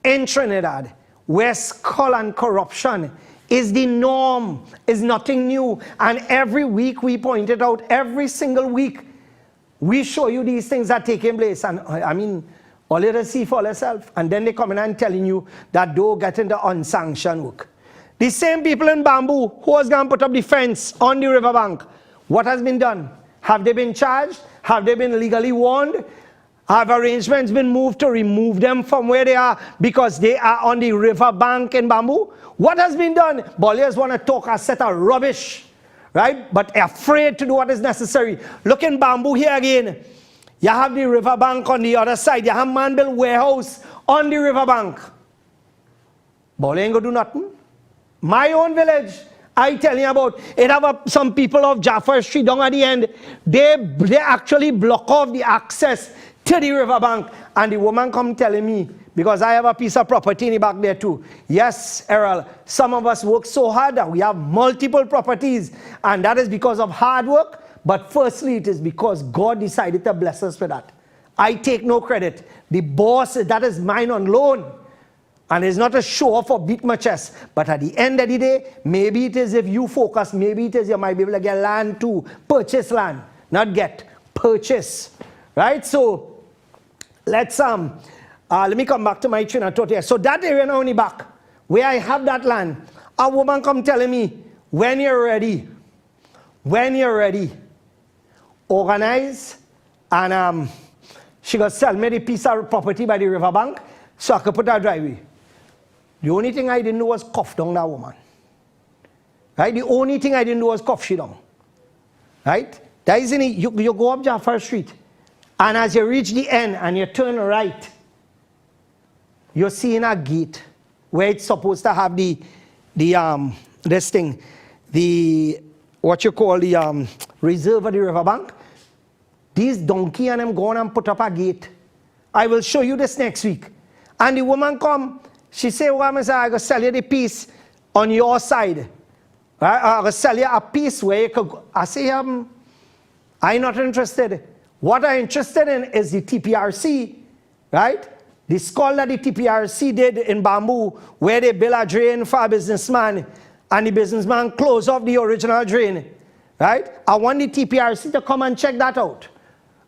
in Trinidad where skull and corruption is the norm, is nothing new. And every week we point it out, every single week we show you these things that are taking place. And I mean, all you see for yourself. And then they come in and telling you that don't get into unsanctioned work. The same people in Bamboo who was going to put up the fence on the riverbank, what has been done? Have they been charged? Have they been legally warned? Have arrangements been moved to remove them from where they are because they are on the riverbank in Bamboo? What has been done? Bolliers want to talk a set of rubbish, right? But afraid to do what is necessary. Look in Bamboo here again. You have the riverbank on the other side. You have man-built warehouse on the riverbank. Bollier ain't going to do nothing. My own village, I tell you about, it have some people of Jaffa Street down at the end. They actually block off the access to the riverbank. And the woman come telling me, because I have a piece of property in the back there too. Yes, Errol, some of us work so hard that we have multiple properties. And that is because of hard work. But firstly, it is because God decided to bless us with that. I take no credit. The boss, that is mine on loan. And it's not a show off or beat my chest. But at the end of the day, maybe it is if you focus, maybe it is you might be able to get land too. Purchase land. Not get. Purchase. Right? So, let me come back to my train of thought here. So that area now in the back, where I have that land, a woman come telling me, when you're ready, organize, and she got sell me the piece of property by the riverbank so I could put her driveway. The only thing I didn't do was cough down that woman. Right? The only thing I didn't do was cough she down. Right? That is in it. You go up Jaffa Street, and as you reach the end and you turn right, you're seeing a gate where it's supposed to have this thing. what you call the reserve of the riverbank. These donkey and them go on and put up a gate. I will show you this next week. And the woman come, she say, well, I go sell you the piece on your side. Right? I go sell you a piece where you could go. I say, I'm not interested. What I'm interested in is the TPRC, right? The skull that the TPRC did in Bamboo, where they built a drain for a businessman, and the businessman closed off the original drain, right? I want the TPRC to come and check that out.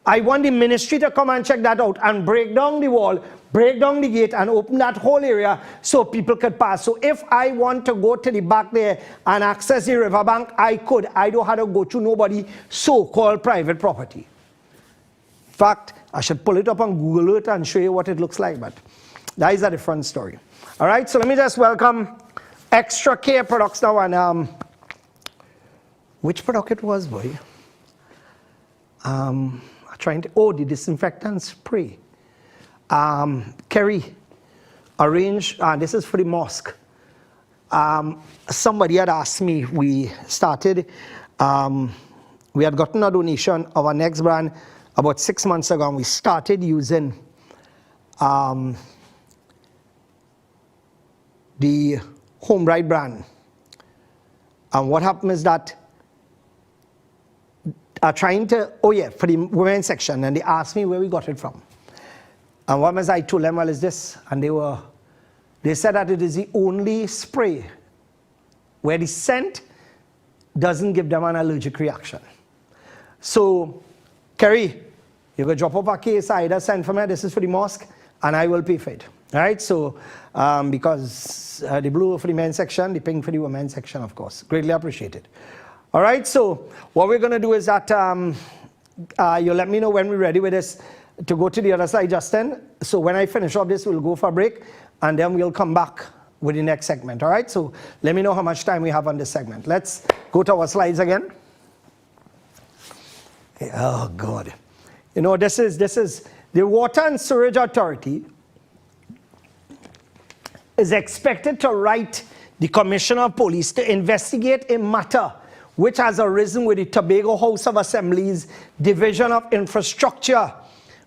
I want the ministry to come and check that out and break down the wall, break down the gate, and open that whole area so people could pass. So if I want to go to the back there and access the riverbank, I could. I don't have to go to nobody so-called private property. In fact, I should pull it up on Google Earth and show you what it looks like, but that is a different story. All right, so let me just welcome Extra Care Products now. And which product it was, boy? The disinfectant spray. Kerry arranged, this is for the mosque. Somebody had asked me, we had gotten a donation of our next brand about 6 months ago, and we started using the Home Right brand. And what happened is that for the women's section, and they asked me where we got it from. And what was I told them, well, is this? And they said that it is the only spray where the scent doesn't give them an allergic reaction. So, Kerry, you go drop up a case, either send for me, this is for the mosque, and I will pay for it. All right, so, because the blue for the men's section, the pink for the women's section, of course. Greatly appreciated. All right, so what we're going to do is that you'll let me know when we're ready with this to go to the other side, Justin. So when I finish up this, we'll go for a break, and then we'll come back with the next segment. All right, so let me know how much time we have on this segment. Let's go to our slides again. Oh, God. You know, this is the Water and Sewerage Authority is expected to write the Commissioner of Police to investigate a matter which has arisen with the Tobago House of Assembly's Division of Infrastructure,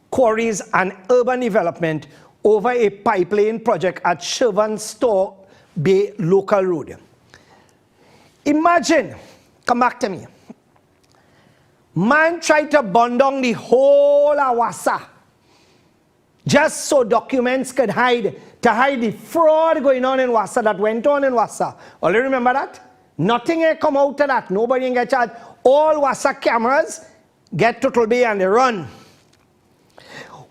Quarries and Urban Development over a pipeline project at Shervan Store Bay Local Road. Imagine, come back to me, man tried to burn down the whole Awassa just so documents could hide the fraud going on in Wassa that went on in Wassa. All you remember that? Nothing ain't come out of that. Nobody ain't get charged. All Wassa cameras get to Tuttle Bay and they run.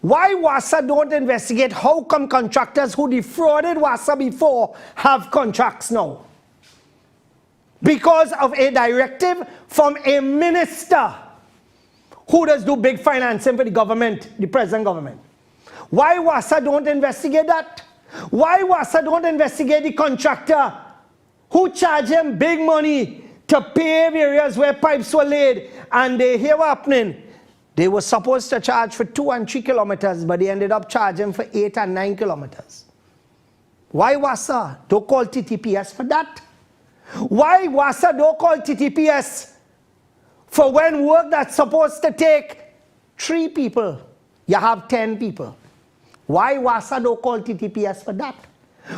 Why Wassa don't investigate how come contractors who defrauded Wassa before have contracts now? Because of a directive from a minister who does do big financing for the government, the present government. Why Wassa don't investigate that? Why Wassa don't investigate the contractor who charge him big money to pave areas where pipes were laid, and they hear what happening? They were supposed to charge for 2 and 3 kilometers, but they ended up charging for 8 and 9 kilometers. Why Wassa don't call TTPS for that? Why Wassa don't call TTPS for when work that's supposed to take 3 people, you have 10 people? Why Wassa don't call TTPS for that?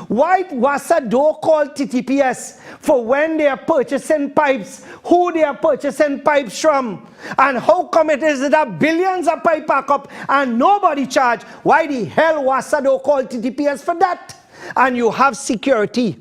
Why Wassa don't call TTPS for when they are purchasing pipes, who they are purchasing pipes from, and how come it is that billions of pipe pack up and nobody charge? Why the hell Wassa don't call TTPS for that? And you have security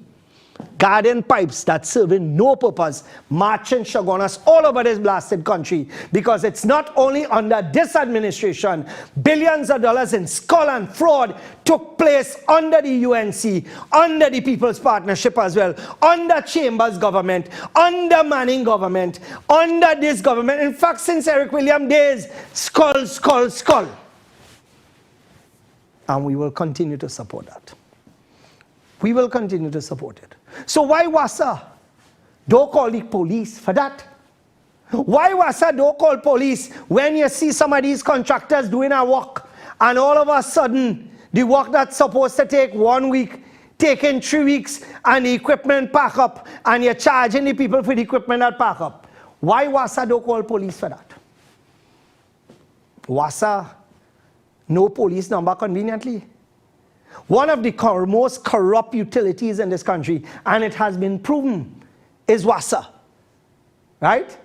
garden pipes that serving no purpose, marching shogunas all over this blasted country, because it's not only under this administration, billions of dollars in skull and fraud took place under the UNC, under the People's Partnership as well, under Chambers government, under Manning government, under this government. In fact, since Eric Williams days, skull, skull, skull. And we will continue to support that. We will continue to support it. So why Wassa don't call the police for that? Why Wassa don't call police when you see some of these contractors doing a work and all of a sudden the work that's supposed to take 1 week taking 3 weeks and the equipment pack up, and you're charging the people for the equipment that pack up. Why WASA don't call police for that? WASA, no police number conveniently. One of the most corrupt utilities in this country, and it has been proven, is WASA. Right?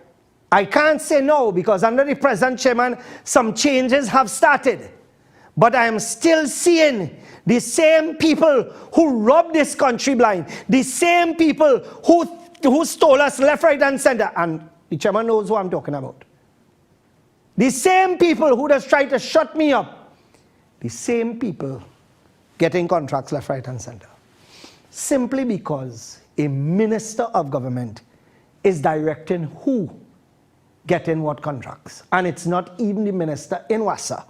I can't say no because under the present chairman, some changes have started. But I am still seeing the same people who robbed this country blind, the same people who stole us left, right, and center. And the chairman knows who I'm talking about. The same people who just tried to shut me up, the same people getting contracts left, right, and center. Simply because a minister of government is directing who getting what contracts. And it's not even the minister in WASA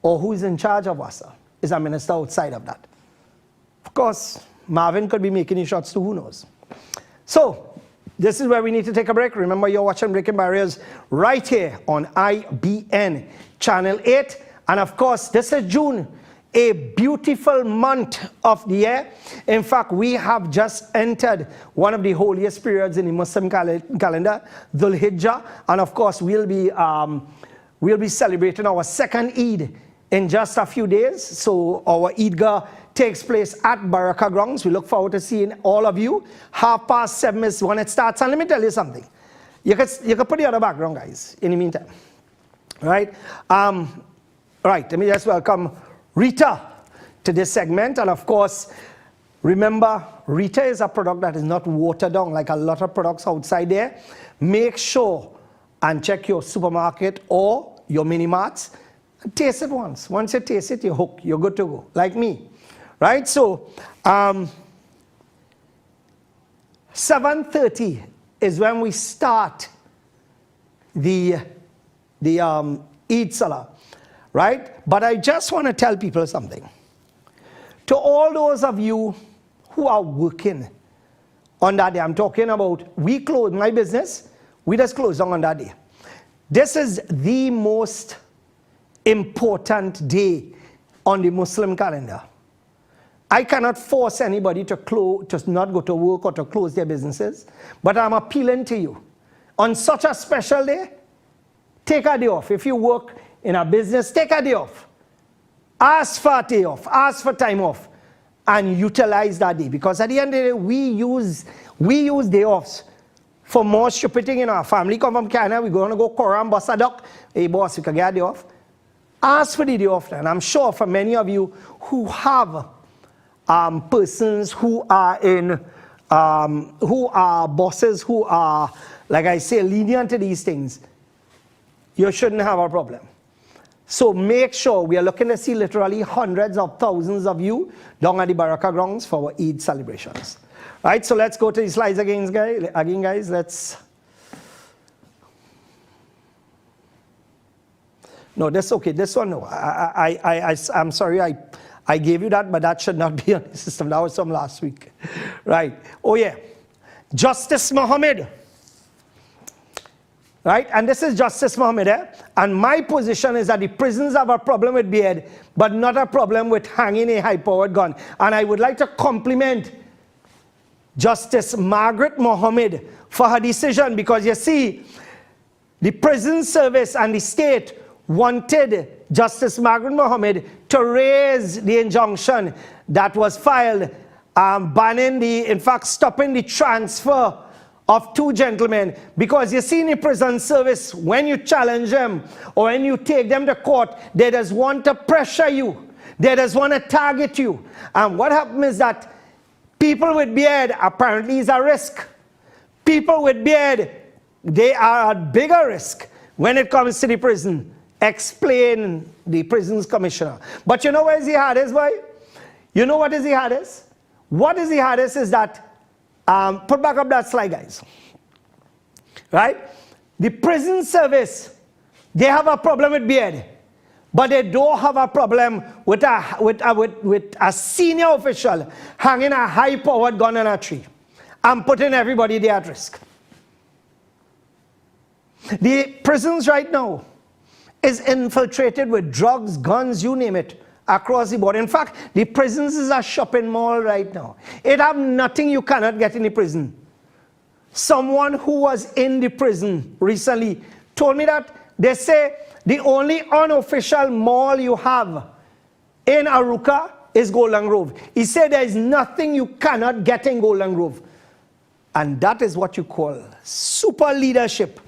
or who is in charge of WASA. It's a minister outside of that. Of course, Marvin could be making his shots too, who knows. So, this is where we need to take a break. Remember, you're watching Breaking Barriers right here on IBN Channel 8. And of course, this is June, a beautiful month of the year. In fact, we have just entered one of the holiest periods in the Muslim calendar, Dhul Hijjah. And of course, we'll be celebrating our second Eid in just a few days. So our Eidgah takes place at Baraka Grounds. We look forward to seeing all of you. 7:30 is when it starts. And let me tell you something. You can put the other background, guys, in the meantime. Right? Right, let me just welcome Rita to this segment. And of course, remember, Rita is a product that is not watered down like a lot of products outside there. Make sure and check your supermarket or your mini marts. Taste it once. Once you taste it, you're hooked. You're good to go, like me. Right? So, 7:30 is when we start the Eid Salah. Right? But I just want to tell people something. To all those of you who are working on that day, I'm talking about, we close my business, we just close down on that day. This is the most important day on the Muslim calendar. I cannot force anybody to not go to work or to close their businesses, but I'm appealing to you. On such a special day, take a day off. If you work in a business, take a day off. Ask for a day off. Ask for time off. And utilize that day. Because at the end of the day, we use day offs for more stupid thing in our family. Come from Canada, we're going to go Koran, bust a duck. Hey boss, you can get a day off. Ask for the day off. And I'm sure for many of you who have persons who are who are bosses, who are, like I say, lenient to these things, you shouldn't have a problem. So make sure, we are looking to see literally hundreds of thousands of you down at the Baraka Grounds for our Eid celebrations. Right, so let's go to the slides again, guys. Let's. No, that's okay. This one, no. I'm sorry, I gave you that, but that should not be on the system. That was from last week. Right. Oh, yeah. Justice Mohammed. Right? And this is Justice Mohammed. And my position is that the prisons have a problem with beard, but not a problem with hanging a high-powered gun. And I would like to compliment Justice Margaret Mohammed for her decision, because you see, the prison service and the state wanted Justice Margaret Mohammed to raise the injunction that was filed banning in fact, stopping the transfer of two gentlemen, because you see in the prison service, when you challenge them or when you take them to court, they just want to pressure you. They just want to target you. And what happens is that people with beard apparently is a risk. People with beard, they are at bigger risk when it comes to the prison. Explain the prisons commissioner. But you know what is the hardest, boy? You know what is the hardest? What is the hardest is that, put back up that slide, guys. Right? The prison service, they have a problem with beard, but they don't have a problem with a senior official hanging a high-powered gun on a tree and putting everybody there at risk. The prisons right now is infiltrated with drugs, guns, you name it, across the board. In fact, the prisons is a shopping mall right now. It have nothing you cannot get in the prison. Someone who was in the prison recently told me that they say the only unofficial mall you have in Aruka is Golden Grove. He said there is nothing you cannot get in Golden Grove. And that is what you call super leadership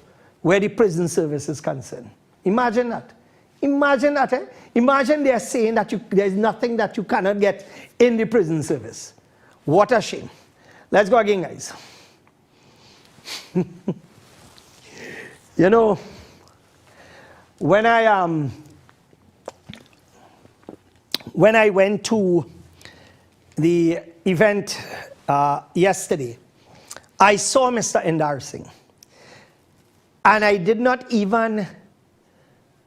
where the prison service is concerned. Imagine that. Imagine that. Eh? Imagine they are saying that there is nothing that you cannot get in the prison service. What a shame. Let's go again, guys. You know, when I went to the event yesterday, I saw Mr. Indar Singh, and I did not even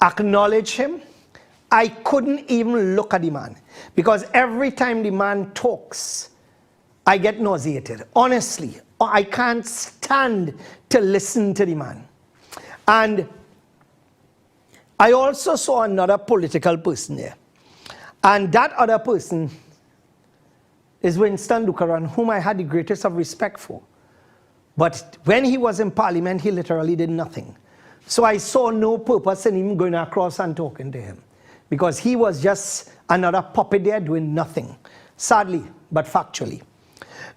acknowledge him. I couldn't even look at the man, because every time the man talks, I get nauseated. Honestly, I can't stand to listen to the man. And I also saw another political person there. And that other person is Winston Dukaran, whom I had the greatest of respect for. But when he was in Parliament, he literally did nothing. So I saw no purpose in him going across and talking to him, because he was just another puppet there doing nothing. Sadly, but factually.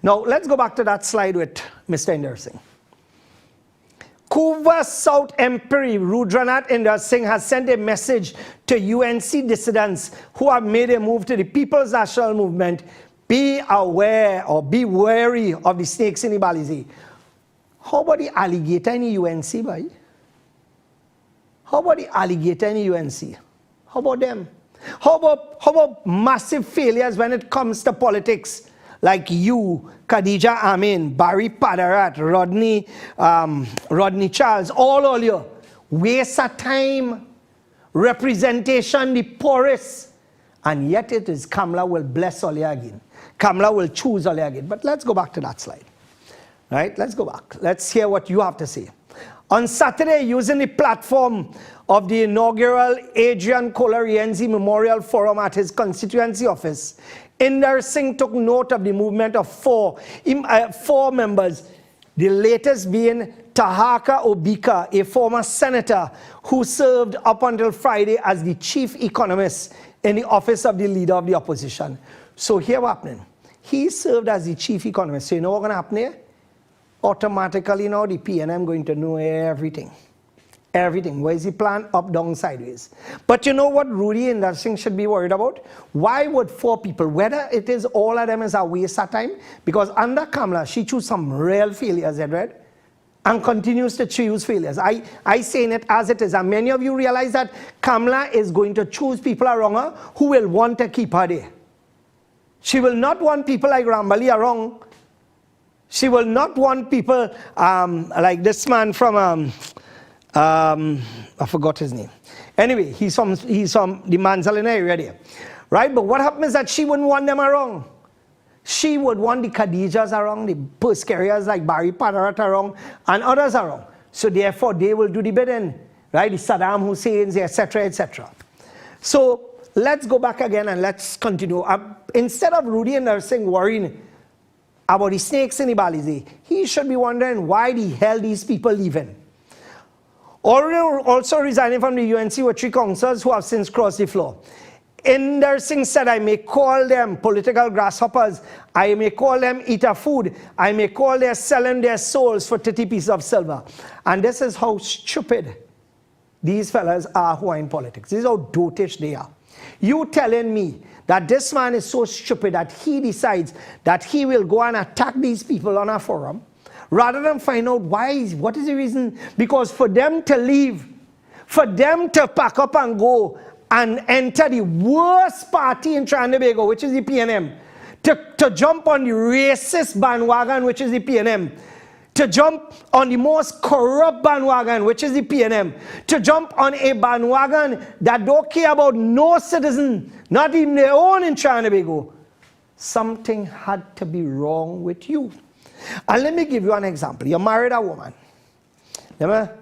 Now, let's go back to that slide with Mr. Indar Singh. Kuva South MP Rudranath Indar Singh has sent a message to UNC dissidents who have made a move to the People's National Movement. Be aware or be wary of the snakes in the Balize. How about the alligator in the UNC, boy? How about the alligator in the UNC? How about them? How about massive failures when it comes to politics? Like you, Khadija Amin, Barry Padarat, Rodney Charles, all you. Waste of time, representation, the poorest. And yet it is Kamala will bless all you again. Kamala will choose all you again. But let's go back to that slide. Right? Let's go back. Let's hear what you have to say. On Saturday, using the platform of the inaugural Adrian Kolarienzi Memorial Forum at his constituency office, Indar Singh took note of the movement of four members, the latest being Tahaka Obika, a former senator who served up until Friday as the chief economist in the office of the leader of the opposition. So here what's happening. He served as the chief economist. So you know what's going to happen here? Automatically now the PNM going to know everything. Everything. Where's the plan? Up, down, sideways. But you know what Rudy Indar Singh should be worried about? Why would four people, whether it is all of them is a waste of time, because under Kamala, she chose some real failures, Edward, and continues to choose failures. I saying it as it is. And many of you realize that Kamala is going to choose people around her who will want to keep her there. She will not want people like Rambali around. She will not want people like this man from, I forgot his name. Anyway, he's from the Manzalina area there. Right? But what happens is that she wouldn't want them around. She would want the Khadijas around, the purse carriers like Barry Padarat around, and others around. So therefore, they will do the bidding. Right? The Saddam Husseins, etc., etc. So let's go back again and let's continue. Instead of Rudy Indar Singh worrying about the snakes in the Balize, he should be wondering why the hell these people leaving. Also resigning from the UNC were three councillors who have since crossed the floor. Indar Singh said, I may call them political grasshoppers, I may call them eater food, I may call them selling their souls for 30 pieces of silver. And this is how stupid these fellas are who are in politics. This is how dotish they are. You telling me that this man is so stupid that he decides that he will go and attack these people on a forum, rather than find out what is the reason? Because for them to leave, for them to pack up and go and enter the worst party in Trinidad and Tobago, which is the PNM, to jump on the racist bandwagon, which is the PNM, to jump on the most corrupt bandwagon, which is the PNM, to jump on a bandwagon that don't care about no citizen, not even their own in Trinidad and Tobago. Something had to be wrong with you. And let me give you an example. You married a woman. Let me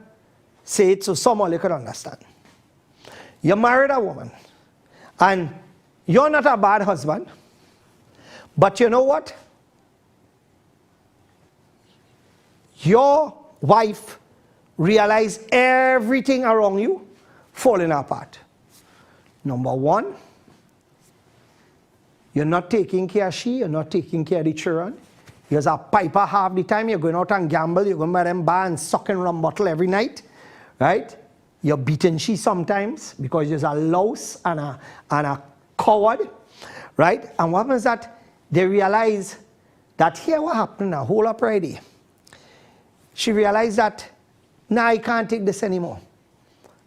say it so someone you can understand. You married a woman, and You're not a bad husband, but you know what? Your wife realized everything around you falling apart. Number one, you're not taking care of you're not taking care of the children. You're a piper half the time. You're going out and gamble. You're going by them bar and sucking rum bottle every night, right? You're beating she sometimes because you're a louse and a coward, right? And what happens is that they realize that here what happened now, whole up ready. She realized that, now I can't take this anymore.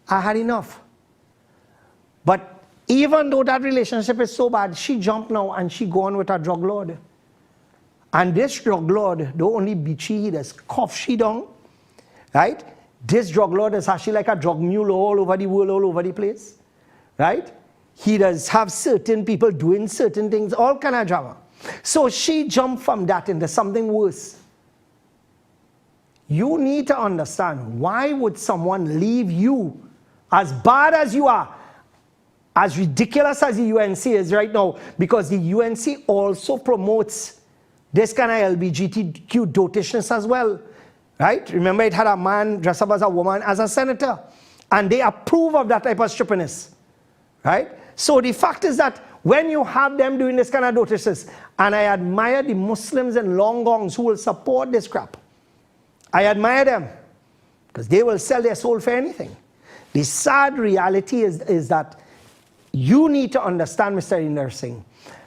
I had enough. But even though that relationship is so bad, she jumped now and she go on with her drug lord. And this drug lord don't only beat she, he does cuff she down, right? This drug lord is actually like a drug mule all over the world, all over the place, right? He does have certain people doing certain things, all kind of drama. So she jumped from that into something worse. You need to understand, why would someone leave you as bad as you are, as ridiculous as the UNC is right now, because the UNC also promotes this kind of LGBTQ dotishness as well, right? Remember, it had a man dressed up as a woman as a senator, and they approve of that type of strippiness, right? So the fact is that when you have them doing this kind of dotishness, and I admire the Muslims in long gongs who will support this crap. I admire them because they will sell their soul for anything. The sad reality is that you need to understand, Mr. Inder Singh,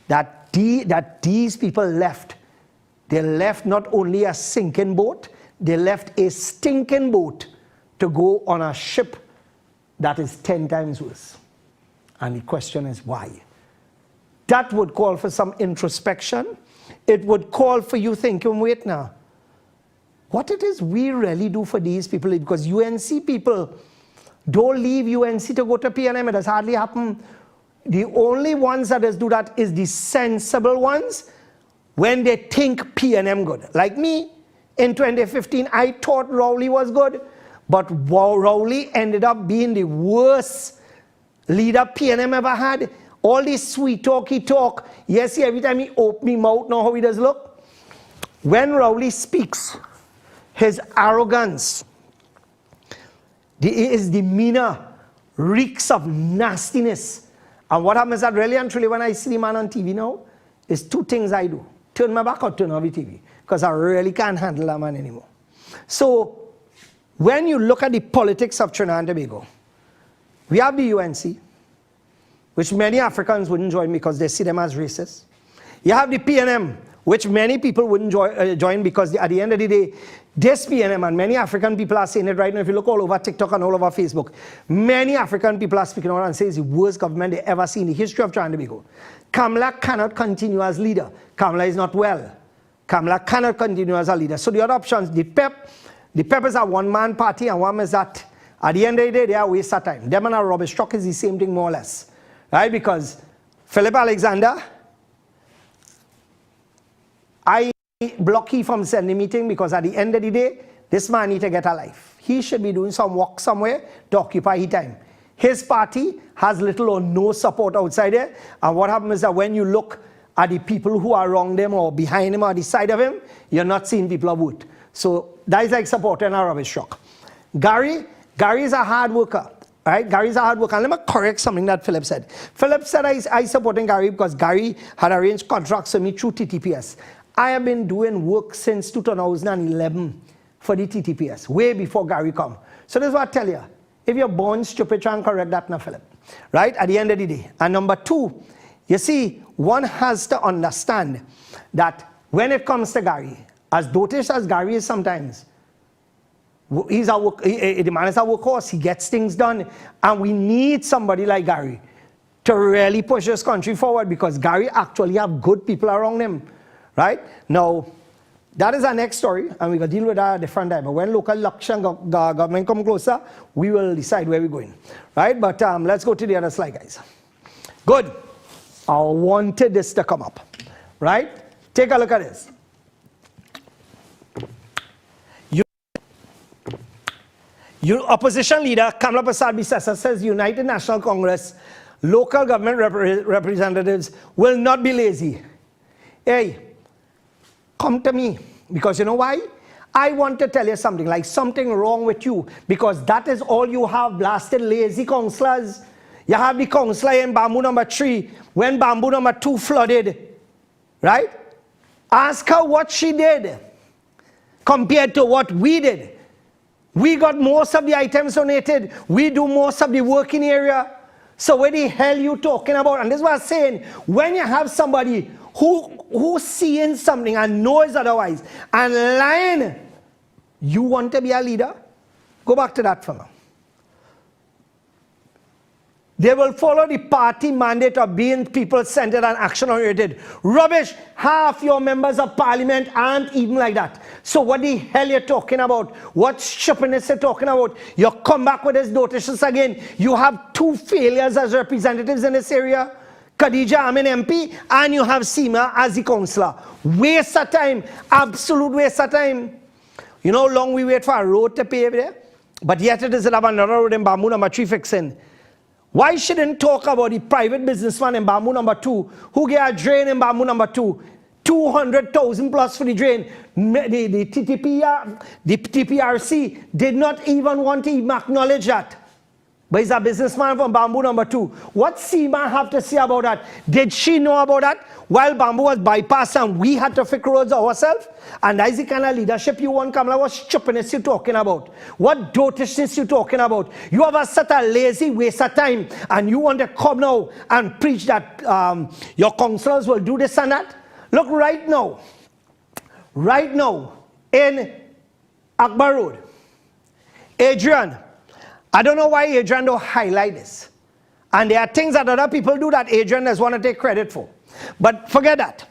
that these people left. They left not only a sinking boat, they left a stinking boat to go on a ship that is 10 times worse. And the question is why? That would call for some introspection. It would call for you thinking, wait now, what it is we really do for these people, because UNC people don't leave UNC to go to PNM. It has hardly happened. The only ones that does do that is the sensible ones when they think PNM good. Like me, in 2015, I thought Rowley was good, but Rowley ended up being the worst leader PNM ever had. All this sweet talky talk. Yes, every time he open me mouth, know how he does look? When Rowley speaks, his arrogance, his demeanor reeks of nastiness. And what happens that really and truly when I see the man on TV now, is two things I do. Turn my back or turn off the TV. Because I really can't handle that man anymore. So, when you look at the politics of Trinidad and Tobago, we have the UNC, which many Africans wouldn't join because they see them as racist. You have the PNM, which many people wouldn't join because at the end of the day, this PNM, and many African people are saying it right now, if you look all over TikTok and all over Facebook, many African people are speaking out and saying it's the worst government they ever seen in the history of Trinidad and Tobago. Kamala cannot continue as leader. Kamala is not well. Kamala cannot continue as a leader. So the other options, the PEP is a one-man party, and one is that at the end of the day, they are a waste of time. Them and a rubbish truck is the same thing more or less. Right? Because Philip Alexander, I block he from sending meeting because at the end of the day, this man need to get a life. He should be doing some work somewhere to occupy his time. His party has little or no support outside there. And what happens is that when you look at the people who are around them or behind him or the side of him, you're not seeing people of wood. So that is like supporting a rubbish truck. Gary is a hard worker. Right? Gary's a hard worker. And let me correct something that Philip said. Philip said I supporting Gary because Gary had arranged contracts for me through TTPS. I have been doing work since 2011 for the TTPS, way before Gary come. So this is what I tell you. If you're born stupid, try and correct that now, Philip. Right? At the end of the day. And number two, you see, one has to understand that when it comes to Gary, as dotish as Gary is sometimes, the man is a workhorse. He gets things done. And we need somebody like Gary to really push this country forward because Gary actually have good people around him. Right? Now, that is our next story, and we're going to deal with that at a different time. But when local election government come closer, we will decide where we're going. Right? But let's go to the other slide, guys. Good. I wanted this to come up. Right? Take a look at this. Your opposition leader, Kamala Prasad Bisesa, says United National Congress local government representatives will not be lazy. Hey, come to me, because you know why? I want to tell you something, like something wrong with you, because that is all you have, blasted lazy councillors. You have the councillor in Bamboo number 3 when Bamboo number 2 flooded, right? Ask her what she did compared to what we did. We got most of the items donated. We do most of the working area. So what the hell you talking about? And this is what I'm saying. When you have somebody who's seeing something and knows otherwise and lying, you want to be a leader? Go back to that for me. They will follow the party mandate of being people-centered and action-oriented. Rubbish. Half your members of parliament aren't even like that. So what the hell you talking about? What stupidness you talking about? You come back with this notices again. You have 2 failures as representatives in this area. Khadija Amin MP and you have Seema as the councillor. Waste of time. Absolute waste of time. You know how long we wait for a road to pave there? But yet it is another road in Bamboo number 3 fixing. Why shouldn't talk about the private businessman in Bamboo number 2 who get a drain in Bamboo number 2? 200,000 plus for the drain. The TPRC did not even want to even acknowledge that. But he's a businessman from Bamboo number 2. What Seema have to say about that? Did she know about that? While Bamboo was bypassed and we had to fix roads ourselves? And that is the kind of leadership you want, Kamala. What stupidness you talking about? What dotishness you talking about? You have such a lazy waste of time and you want to come now and preach that your councillors will do this and that? Look, right now in Akbar Road, Adrian, I don't know why Adrian don't highlight this. And there are things that other people do that Adrian does want to take credit for. But forget that.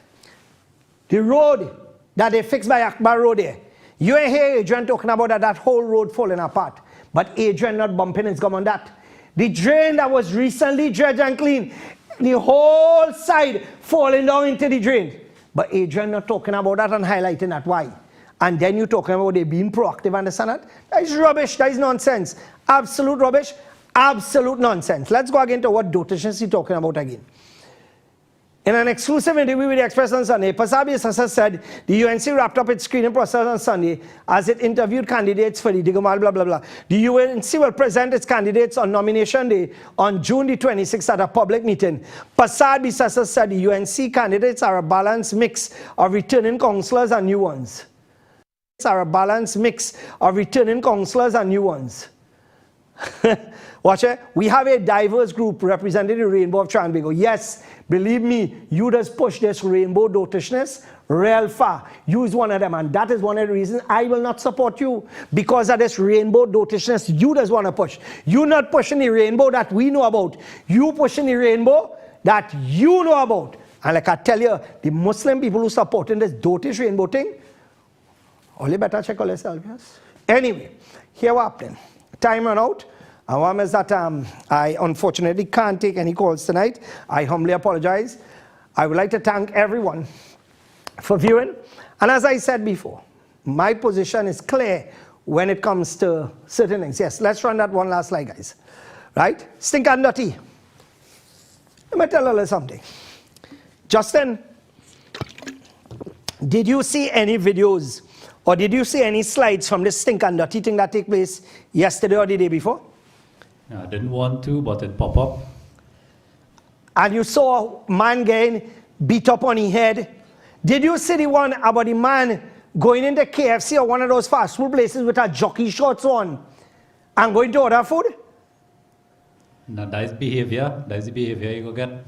The road that they fixed by Akbar Road there, you ain't hear Adrian talking about that whole road falling apart. But Adrian not bumping his gum on that. The drain that was recently dredged and cleaned, the whole side falling down into the drain. But Adrian not talking about that and highlighting that. Why? And then you're talking about they being proactive and this and that. That is rubbish. That is nonsense. Absolute rubbish. Absolute nonsense. Let's go again to what dotations you're talking about again. In an exclusive interview with the Express on Sunday, Pasabi Sasa said the UNC wrapped up its screening process on Sunday as it interviewed candidates for the Digomal blah blah blah. The UNC will present its candidates on nomination day on June the 26th at a public meeting. Pasabi Sasa said the UNC candidates are a balanced mix of returning councillors and new ones. Are a balanced mix of returning councillors and new ones. Watch it. We have a diverse group representing the rainbow of Trinbago. Yes, believe me, you just push this rainbow dotishness real far. You is one of them, and that is one of the reasons I will not support you, because of this rainbow dotishness you just want to push. You're not pushing the rainbow that we know about. You pushing the rainbow that you know about. And like I tell you, the Muslim people who supporting this dotish rainbow thing, only better check on yourself, yes. Anyway, here what happened. Time run out. And one is that I unfortunately can't take any calls tonight. I humbly apologize. I would like to thank everyone for viewing. And as I said before, my position is clear when it comes to certain things. Yes, let's run that one last slide, guys. Right? Stink and dirty. Let me tell you a little something. Justin, did you see any videos or did you see any slides from this stink and dirty thing that took place yesterday or the day before? I didn't want to, but it popped up. And you saw a man getting beat up on his head. Did you see the one about the man going into KFC or one of those fast food places with a jockey shorts on and going to order food? No, that is behavior. That is the behavior you go get.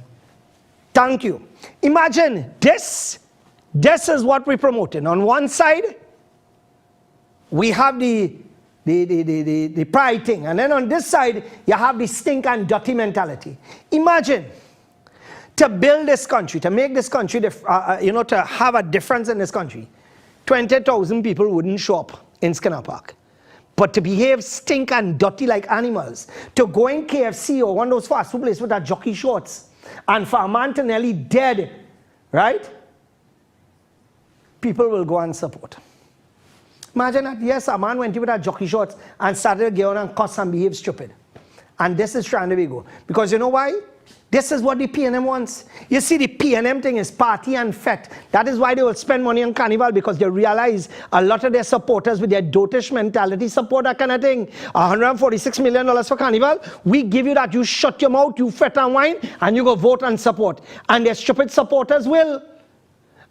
Thank you. Imagine this. This is what we're promoting. On one side, we have the pride thing. And then on this side, you have the stink and dirty mentality. Imagine to build this country, to make this country, to have a difference in this country. 20,000 people wouldn't show up in Skinner Park. But to behave stink and dirty like animals, to go in KFC or one of those fast food places with a jockey shorts, and for a man to nearly dead, right? People will go and support. Imagine that, yes, a man went in with a jockey shorts and started to get on and cuss and behave stupid. and this is Trinidad and Tobago. Because you know why? This is what the PNM wants. You see, the PNM thing is party and fete. That is why they will spend money on carnival, because they realize a lot of their supporters with their dotish mentality support that kind of thing. $146 million for carnival. We give you that. You shut your mouth, you fete and whine, and you go vote and support. And their stupid supporters will.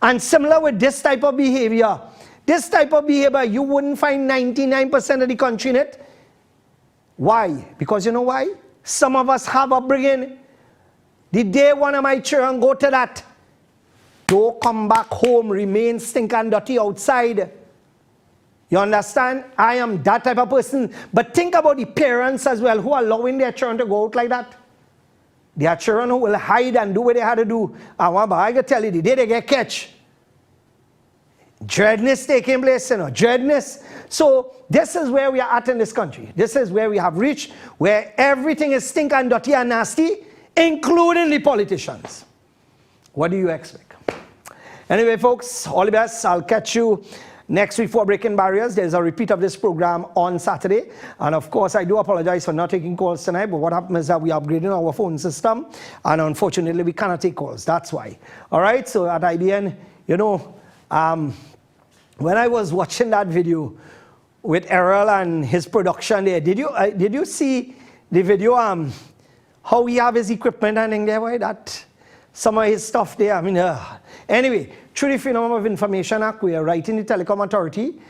And similar with this type of behavior. This type of behavior, you wouldn't find 99% of the country in it. Why? Because you know why? Some of us have upbringing. The day one of my children go to that, don't come back home, remain stink and dirty outside. You understand? I am that type of person. But think about the parents as well who are allowing their children to go out like that. There are children who will hide and do what they had to do. I can tell you, the day they get catch, dreadness taking place, dreadness. So this is where we are at in this country. This is where we have reached, where everything is stink and dirty and nasty, including the politicians. What do you expect? Anyway, folks, all the best. I'll catch you next week for Breaking Barriers. There's a repeat of this program on Saturday. And of course, I do apologize for not taking calls tonight. But what happened is that we upgraded our phone system. And unfortunately, we cannot take calls. That's why. All right. So at IBN, when I was watching that video with Errol and his production there, did you see the video? How he have his equipment and in there, that some of his stuff there. I mean, anyway, through the Freedom of Information Act, we are writing the Telecom Authority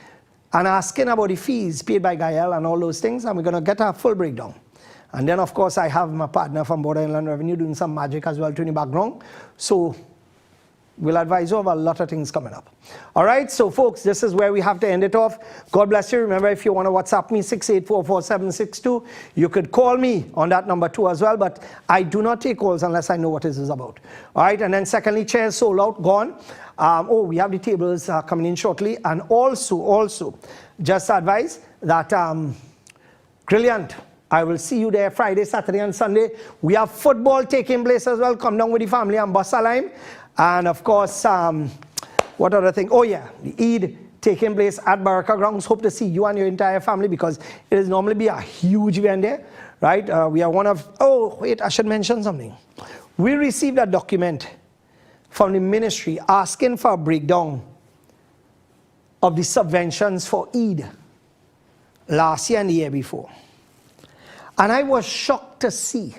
and asking about the fees paid by Gael and all those things, and we're going to get a full breakdown. And then, of course, I have my partner from Border Inland Revenue doing some magic as well in the background. So we'll advise you of a lot of things coming up. All right, so folks, this is where we have to end it off. God bless you. Remember, if you want to WhatsApp me, 6844762, you could call me on that number too as well, but I do not take calls unless I know what this is about. All right, and then secondly, chairs sold out, gone. We have the tables coming in shortly. And also, just advise that, brilliant. I will see you there Friday, Saturday, and Sunday. We have football taking place as well. Come down with the family and bus align. And of course, what other thing? Oh yeah, the Eid taking place at Baraka Grounds. Hope to see you and your entire family, because it is normally be a huge event there, right? We are one of, I should mention something. We received a document from the ministry asking for a breakdown of the subventions for Eid last year and the year before. And I was shocked to see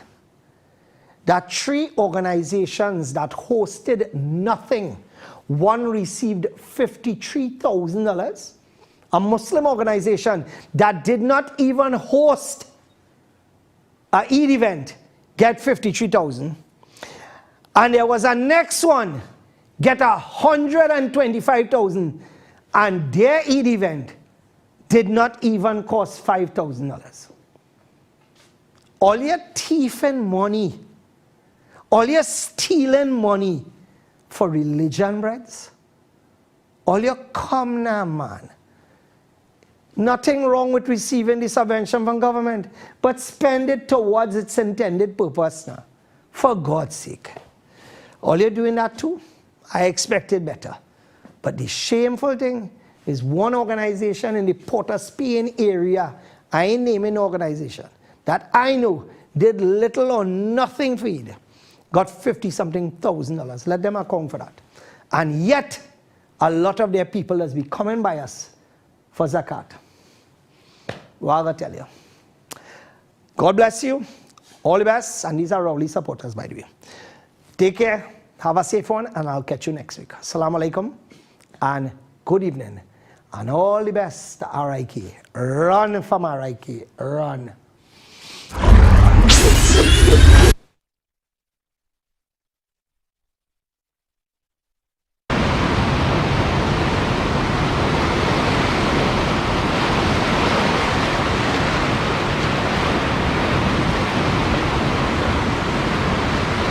that 3 organizations that hosted nothing. One received $53,000. A Muslim organization that did not even host an Eid event get $53,000. And there was a next one get $125,000. And their Eid event did not even cost $5,000. All your thieving money, all your stealing money for religion, breads. All your come now, man. Nothing wrong with receiving the subvention from government, but spend it towards its intended purpose now. For God's sake. All you're doing that too, I expected better. But the shameful thing is one organization in the Port of Spain area, I ain't naming the organization, that I know did little or nothing for Eid, got $50-something thousand. Let them account for that. And yet, a lot of their people has been coming by us for zakat. Well, I tell you. God bless you. All the best. And these are Rowley supporters, by the way. Take care. Have a safe one. And I'll catch you next week. Assalamu alaikum. And good evening. And all the best to RIK. Run from RIK. Run.